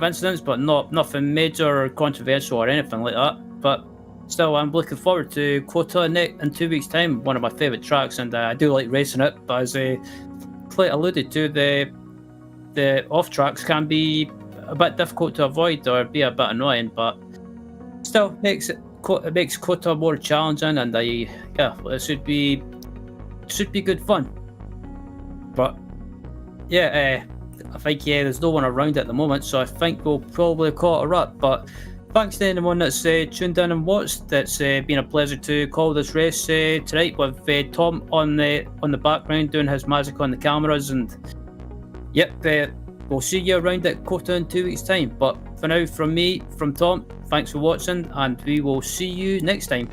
incidents, but nothing major or controversial or anything like that. But still, I'm looking forward to Cota in 2 weeks' time. One of my favourite tracks, and I do like racing it. But as Clay alluded to, the off tracks can be a bit difficult to avoid or be a bit annoying, but still it makes Cota more challenging, and it should be good fun. But yeah, I think there's no one around at the moment, so I think we'll probably call it a wrap. But thanks to anyone that's tuned in and watched. It's been a pleasure to call this race tonight with Tom on the background doing his magic on the cameras, and yep, we'll see you around at Cota in 2 weeks' time. But for now, from me, from Tom, thanks for watching, and we will see you next time.